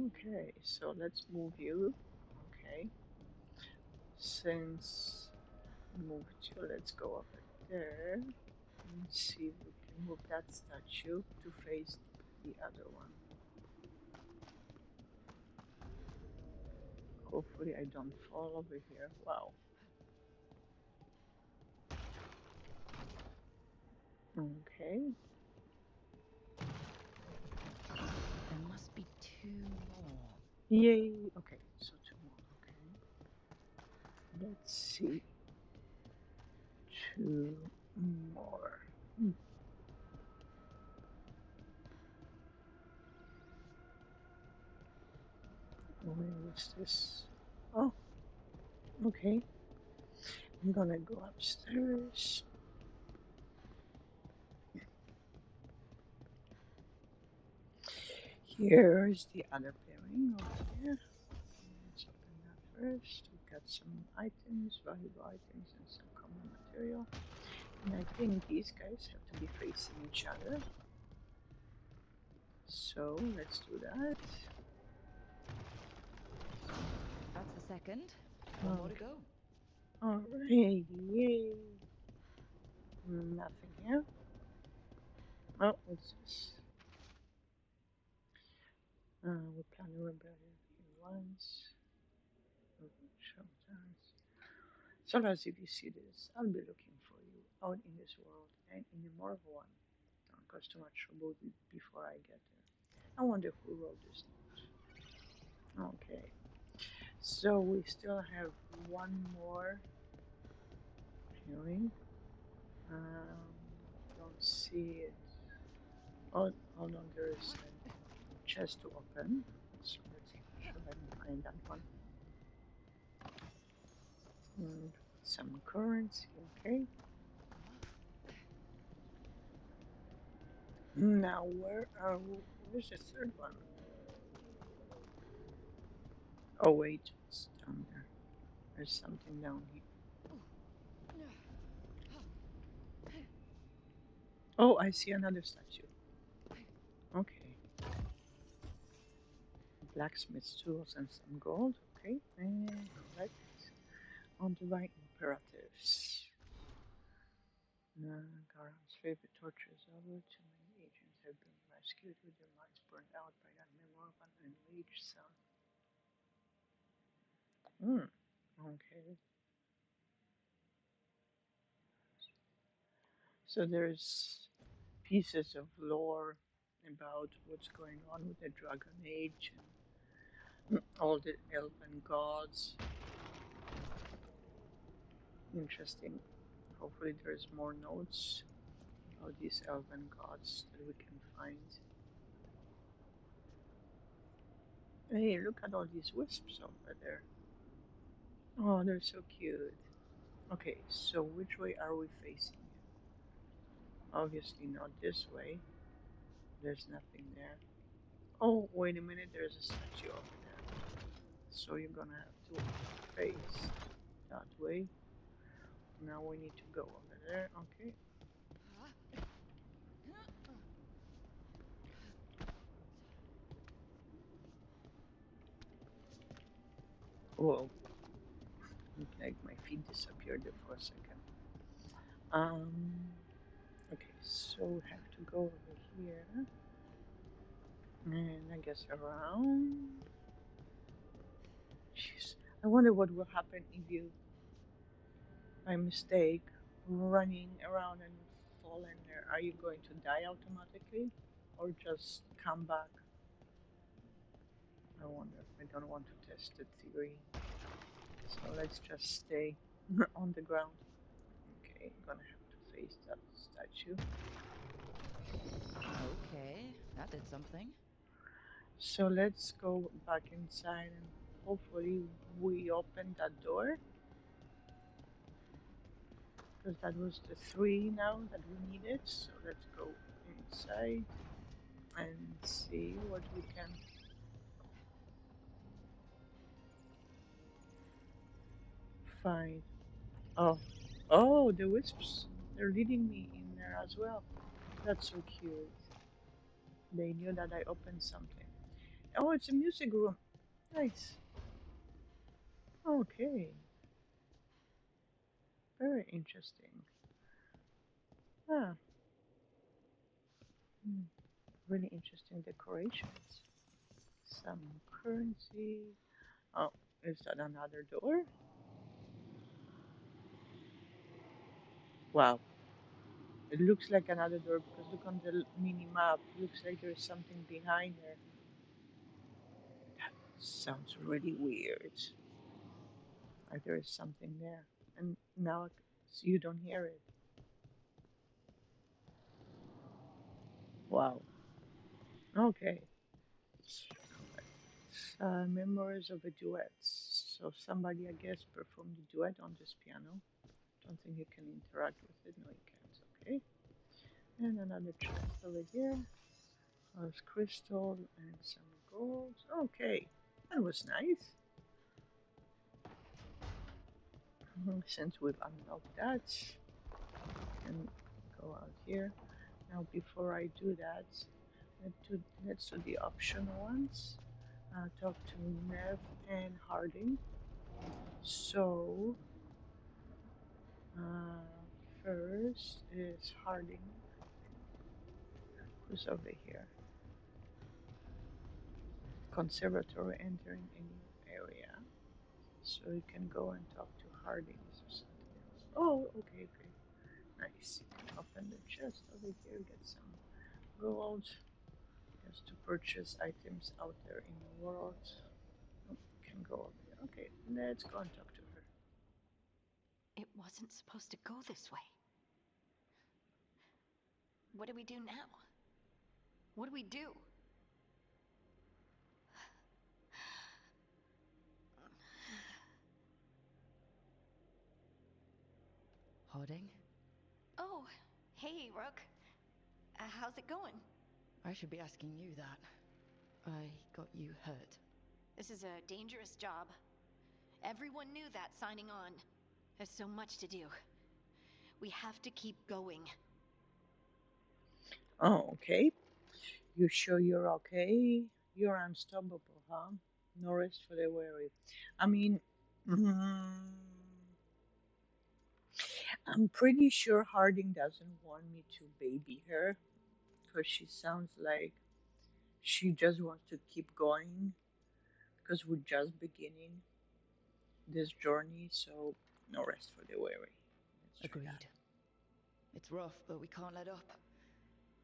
S1: Okay, so let's move you. Okay. Since moved you, let's go over there and see if we can move that statue to face the other one. Hopefully I don't fall over here. Wow. Okay.
S3: There must be 2 more.
S1: Yay. Okay, so 2 more. Okay. Let's see. 2 more. Where is this? Oh, okay. I'm gonna go upstairs. Here's the other pairing over here. Let's open that first. We got some items, valuable items, and some common material. And I think these guys have to be facing each other. So let's do that.
S3: That's the second. 1 more to go.
S1: Alright, yay. Nothing here. Oh, what's this? We plan a rebellion once. Showtimes. So as if you see this, I'll be looking for you out in this world and in the more of one. Don't cause too much trouble before I get there. I wonder who wrote this note. Okay. So we still have 1 more hearing. Don't see it. Oh, hold on, there is a chest to open. So let's try and find that one. And some currency, okay. Now where's the third one? Oh wait, it's down there. There's something down here. Oh, I see another statue. Okay. Blacksmith's tools and some gold. Okay, and collect on the right imperatives. Garam's favorite torture is over. Too many agents have been rescued with their minds burned out by that memory of an enraged son. Okay. So there's pieces of lore about what's going on with the Dragon Age and all the elven gods. Interesting. Hopefully there's more notes about these elven gods that we can find. Hey, look at all these wisps over there. Oh, they're so cute. Okay, so which way are we facing? Obviously not this way. There's nothing there. Oh, wait a minute, there's a statue over there. So you're gonna have to face that way. Now we need to go over there, okay. Whoa, looked like my feet disappeared there for a second. Okay, so we have to go over here. And I guess around. Jeez. I wonder what will happen if you, by mistake, running around and fall in there. Are you going to die automatically? Or just come back? I wonder. I don't want to test the theory. So let's just stay on the ground. Okay, I'm gonna have to face that statue.
S3: Okay, that did something.
S1: So let's go back inside and hopefully we open that door. Because that was the 3 now that we needed. So let's go inside and see what we can find. Oh, the wisps. They're leading me in there as well. That's so cute. They knew that I opened something. Oh, it's a music room. Nice. Okay. Very interesting. Ah, really interesting decorations. Some currency. Oh, is that another door? Wow. It looks like another door because look on the mini map. Looks like there's something behind there. That sounds really weird. Like there is something there. And now you don't hear it. Wow. Okay. Memories of a duet. So somebody, I guess, performed a duet on this piano. Don't think you can interact with it. No, you can't. Okay. And another chest over here. There's crystal and some gold. Okay. That was nice. Since we've unlocked that, and go out here. Now, before I do that, let's do the optional ones. Talk to Nev and Harding. So, first is Harding, who's over here. Conservatory entering a new area. So you can go and talk to Harding or something else. Oh, okay, okay. Nice. Open the chest over here, get some gold. Just to purchase items out there in the world. Oh, can go over there. Okay, let's go and talk to her.
S6: It wasn't supposed to go this way. What do we do now? What do we do?
S3: Harding?
S6: Oh, hey, Rook. How's it going?
S3: I should be asking you that. I got you hurt.
S6: This is a dangerous job. Everyone knew that signing on. There's so much to do. We have to keep going.
S1: Oh, okay. You sure you're okay? You're unstoppable, huh? No rest for the weary. I mean, I'm pretty sure Harding doesn't want me to baby her because she sounds like she just wants to keep going because we're just beginning this journey, so no rest for the weary.
S3: Agreed. It's rough, but we can't let up.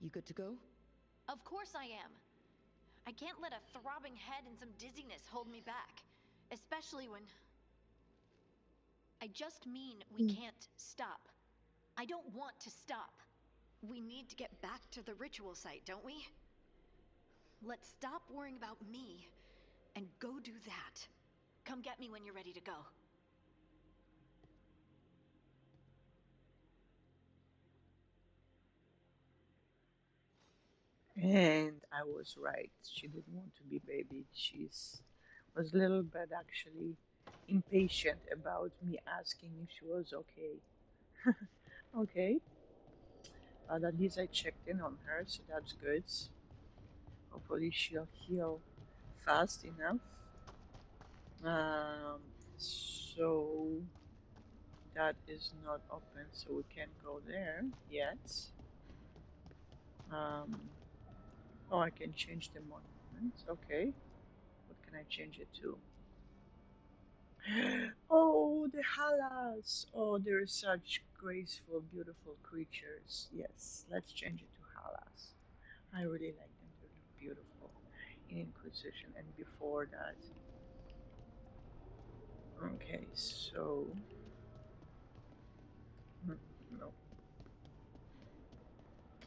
S3: You good to go?
S6: Of course I am. I can't let a throbbing head and some dizziness hold me back. Especially when... I just mean we can't stop. I don't want to stop. We need to get back to the ritual site, don't we? Let's stop worrying about me and go do that. Come get me when you're ready to go.
S1: And I was right. She didn't want to be babied. She was a little bit actually impatient about me asking if she was okay. Okay. But at least I checked in on her, so that's good. Hopefully she'll heal fast enough. Um, so that is not open, so we can't go there yet. Um, oh, I can change the monument. Okay. What can I change it to? Oh, the halas. Oh, they're such graceful, beautiful creatures. Yes, let's change it to halas. I really like them. They look beautiful in Inquisition and before that. Okay, so no.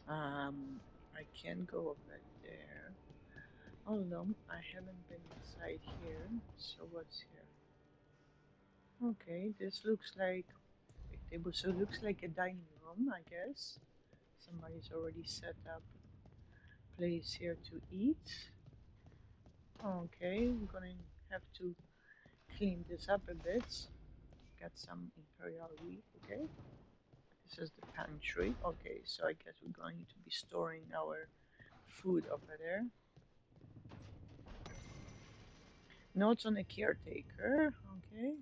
S1: I can't go over there. Oh no, I haven't been inside here. So what's here? Okay, this looks like a table. So it looks like a dining room, I guess. Somebody's already set up place here to eat. Okay, we're gonna have to clean this up a bit. Got some imperial wheat. Okay, this is the pantry. Okay, so I guess we're going to be storing our food over there. Notes on a caretaker. Okay.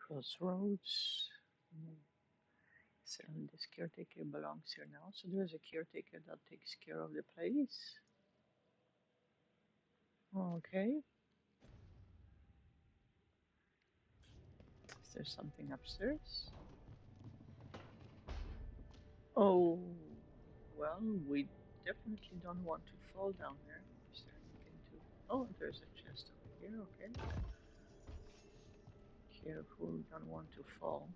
S1: Crossroads. So this caretaker belongs here now. So there's a caretaker that takes care of the place. Okay. Is there something upstairs? Oh, well, we definitely don't want to fall down there. Is there anything to... Oh, there's a chest over here. Okay. Careful, we don't want to fall.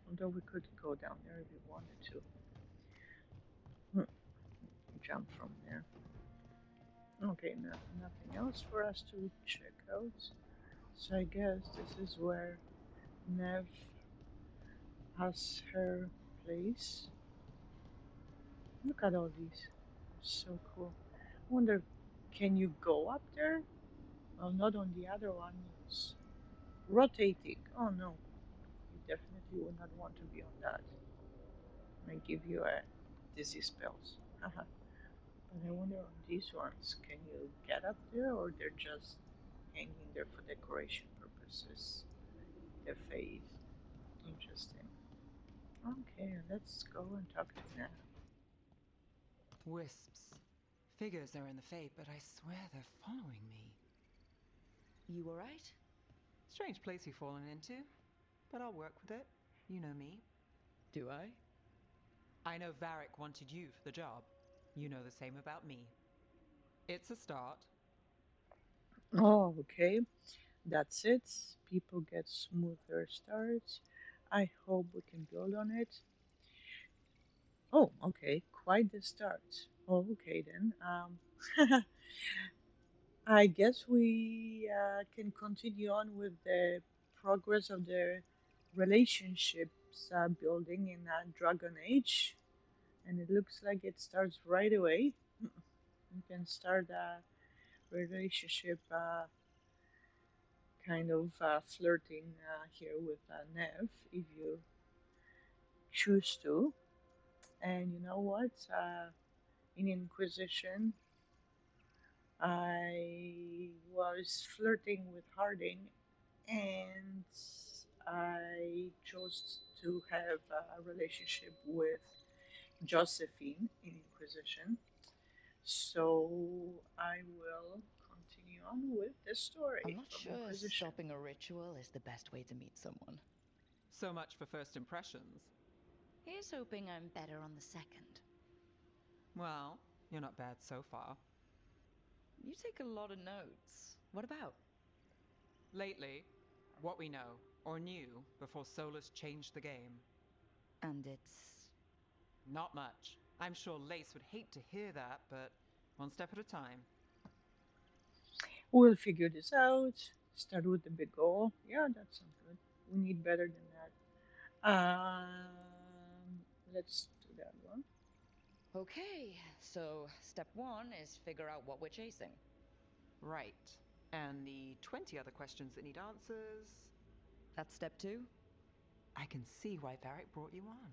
S1: Although we could go down there if we wanted to. Jump from there. Okay, no, nothing else for us to check out. So I guess this is where Nev has her place. Look at all these. So cool. I wonder, can you go up there? Well, not on the other one. It's rotating. Oh no, you definitely would not want to be on that. I give you a dizzy spells. Haha. But I wonder on these ones, can you get up there or they're just hanging there for decoration purposes? The fade. Interesting. Okay, let's go and talk to Nav.
S7: Wisps. Figures are in the Fade, but I swear they're following me.
S3: You alright?
S7: Strange place you've fallen into, but I'll work with it. You know me.
S3: Do I?
S7: I know Varric wanted you for the job. You know the same about me. It's a start.
S1: Oh, okay. That's it. People get smoother starts. I hope we can build on it. Oh, okay. Quite the start. Oh, okay then. I guess we can continue on with the progress of the relationships building in Dragon Age. And it looks like it starts right away. You can start a relationship kind of flirting here with Nev if you choose to. And you know what? In Inquisition, I was flirting with Harding, and I chose to have a relationship with Josephine in Inquisition. So I will continue on with the story
S3: I'm not
S1: from
S3: sure
S1: Inquisition.
S3: stopping a ritual is the best way to meet someone.
S7: So much for first impressions.
S3: Here's hoping I'm better on the second.
S7: Well, you're not bad so far.
S3: You take a lot of notes. What about?
S7: Lately, what we know, or knew, before Solus changed the game.
S3: And it's...
S7: Not much. I'm sure Lace would hate to hear that, but one step at a time.
S1: We'll figure this out. Start with the big goal. Yeah, that sounds good. We need better than that. Let's do that one.
S3: Okay, so step one is figure out what we're chasing.
S7: Right. And the 20 other questions that need answers...
S3: That's step two?
S7: I can see why Varric brought you on.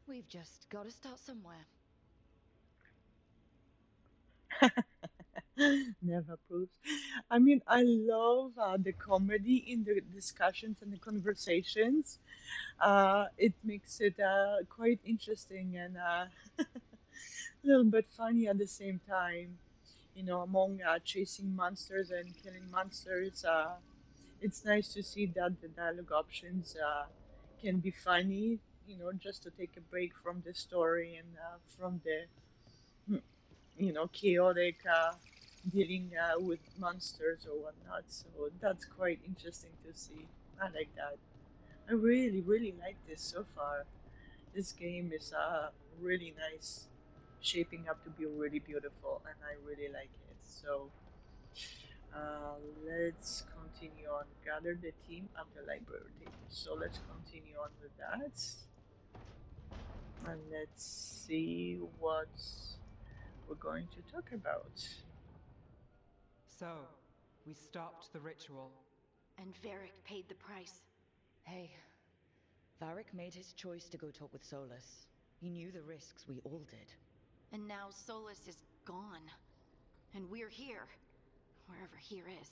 S3: We've just got to start somewhere.
S1: Never approves. I mean, I love the comedy in the discussions and the conversations. It makes it quite interesting and a little bit funny at the same time. You know, among chasing monsters and killing monsters, it's nice to see that the dialogue options can be funny. You know, just to take a break from the story and from the chaotic dealing with monsters or whatnot. So that's quite interesting to see. I like that. I really, really like this so far. This game is really nice, shaping up to be really beautiful, and I really like it. So let's continue on. Gather the team at the library table. So let's continue on with that, and let's see what we're going to talk about.
S7: So, we stopped the ritual.
S6: And Varric paid the price.
S3: Hey, Varric made his choice to go talk with Solus. He knew the risks, we all did.
S6: And now Solus is gone. And we're here. Wherever here is.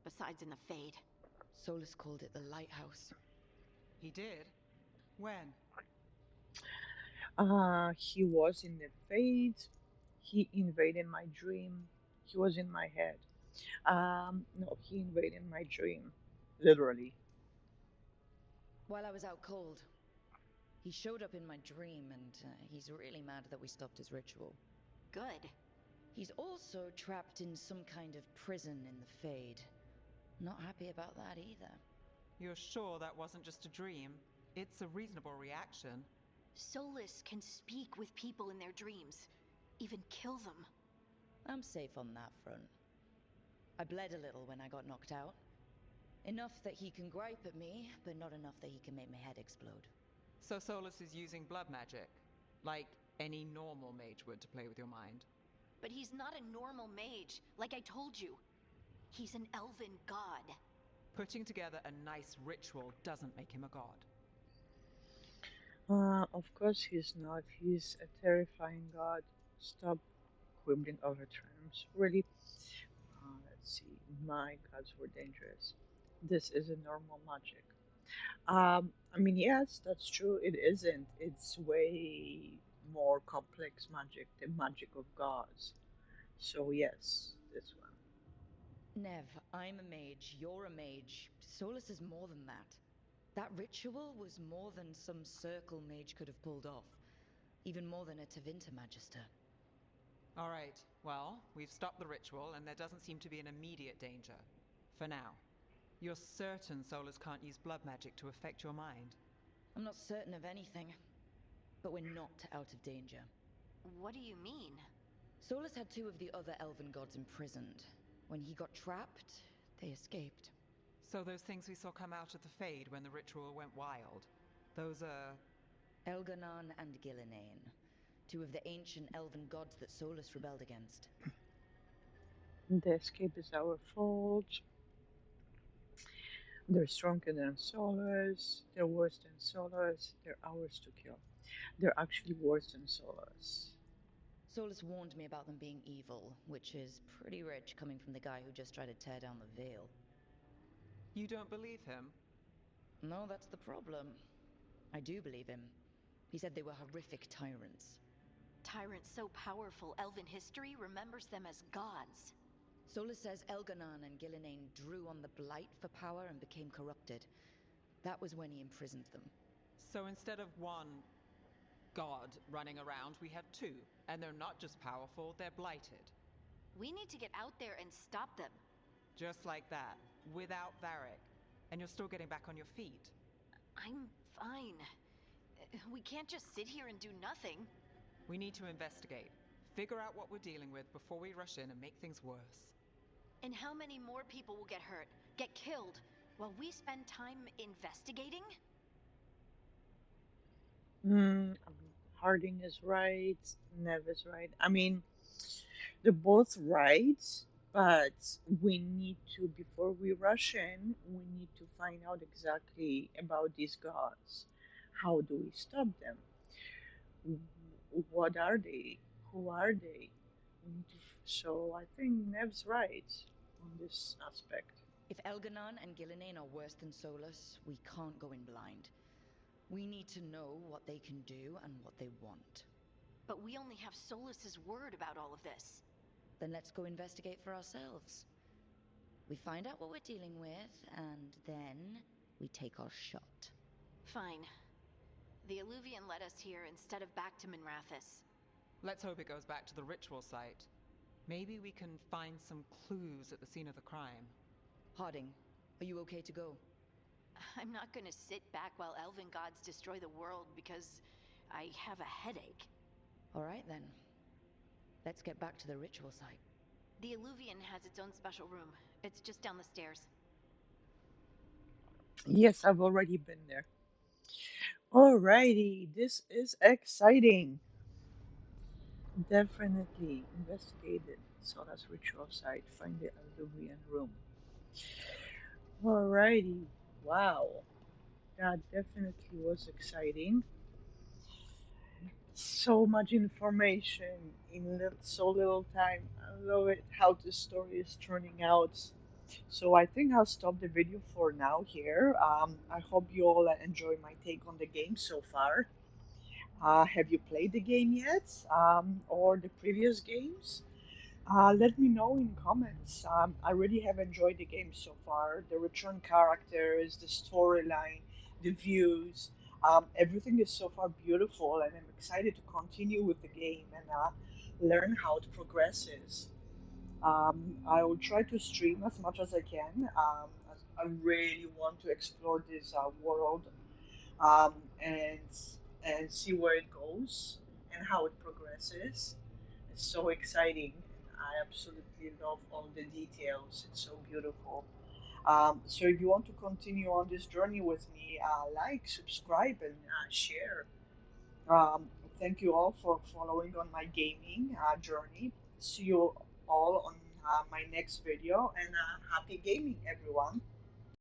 S6: Besides in the Fade.
S3: Solus called it the Lighthouse.
S7: He did? When?
S1: He was in the Fade. He invaded my dream. He was in my head. No, he invaded my dream, literally.
S3: While I was out cold, he showed up in my dream and he's really mad that we stopped his ritual.
S6: Good.
S3: He's also trapped in some kind of prison in the Fade. Not happy about that either.
S7: You're sure that wasn't just a dream? It's a reasonable reaction.
S6: Solus can speak with people in their dreams. Even kill them.
S3: I'm safe on that front. I bled a little when I got knocked out. Enough that he can gripe at me, but not enough that he can make my head explode.
S7: So Solus is using blood magic? Like any normal mage would to play with your mind?
S6: But he's not a normal mage, like I told you. He's an elven god.
S7: Putting together a nice ritual doesn't make him a god.
S1: Of course he's not. He's a terrifying god. Stop quibbling over terms. Really? Let's see. My gods were dangerous. This isn't normal magic. I mean, yes, that's true. It isn't. It's way more complex magic, the magic of gods. So yes, this one.
S3: Nev, I'm a mage, you're a mage. Solus is more than that. That ritual was more than some circle mage could have pulled off. Even more than a Tevinter Magister.
S7: Alright, well, we've stopped the ritual and there doesn't seem to be an immediate danger. For now. You're certain Solus can't use blood magic to affect your mind?
S3: I'm not certain of anything. But we're not out of danger.
S6: What do you mean?
S3: Solus had two of the other elven gods imprisoned. When he got trapped, they escaped.
S7: So those things we saw come out of the Fade when the ritual went wild, those are...
S3: Elganon and Gillinane. Two of the ancient elven gods that Solus rebelled against.
S1: The escape is our fault. They're stronger than Solars. They're worse than Solars. They're ours to kill. They're actually worse than Solars.
S3: Solus warned me about them being evil, which is pretty rich coming from the guy who just tried to tear down the veil.
S7: You don't believe him?
S3: No, that's the problem. I do believe him. He said they were horrific tyrants.
S6: Tyrants so powerful, elven history remembers them as gods.
S3: Solus says Elganon and Gillinane drew on the Blight for power and became corrupted. That was when he imprisoned them.
S7: So instead of one god running around, we have two. And they're not just powerful, they're blighted.
S6: We need to get out there and stop them.
S7: Just like that, without Varric. And you're still getting back on your feet.
S6: I'm fine. We can't just sit here and do nothing.
S7: We need to investigate. Figure out what we're dealing with before we rush in and make things worse.
S6: And how many more people will get hurt, get killed, while we spend time investigating?
S1: Harding is right. Nev is right. I mean, they're both right, but we need to, before we rush in, we need to find out exactly about these gods. How do we stop them? What are they? Who are they? So I think Nev's right on this aspect.
S3: If Elganon and Gillinane are worse than Solus, we can't go in blind. We need to know what they can do and what they want.
S6: But we only have Solus's word about all of this.
S3: Then let's go investigate for ourselves. We find out what we're dealing with, and then we take our shot.
S6: Fine. The Illuvian led us here instead of back to Minrathous.
S7: Let's hope it goes back to the ritual site. Maybe we can find some clues at the scene of the crime.
S3: Harding, are you okay to go?
S6: I'm not gonna sit back while elven gods destroy the world because I have a headache.
S3: All right then. Let's get back to the ritual site.
S6: The Illuvian has its own special room. It's just down the stairs.
S1: Yes, I've already been there. Alrighty, this is exciting. Definitely investigated. Soda's ritual site. Find the Alluvian room. Alrighty, wow. That definitely was exciting. So much information in so little time. I love it how this story is turning out. So I think I'll stop the video for now here. I hope you all enjoy my take on the game so far. Have you played the game yet? Or the previous games? Let me know in comments. I really have enjoyed the game so far. The return characters, the storyline, the views, everything is so far beautiful, and I'm excited to continue with the game and learn how it progresses. I will try to stream as much as I can. I really want to explore this world um, and and see where it goes and how it progresses. It's so exciting. I absolutely love all the details. It's so beautiful. So if you want to continue on this journey with me, like, subscribe, and share. Um, Thank you all for following on my gaming journey. See you all on my next video, and happy gaming, everyone.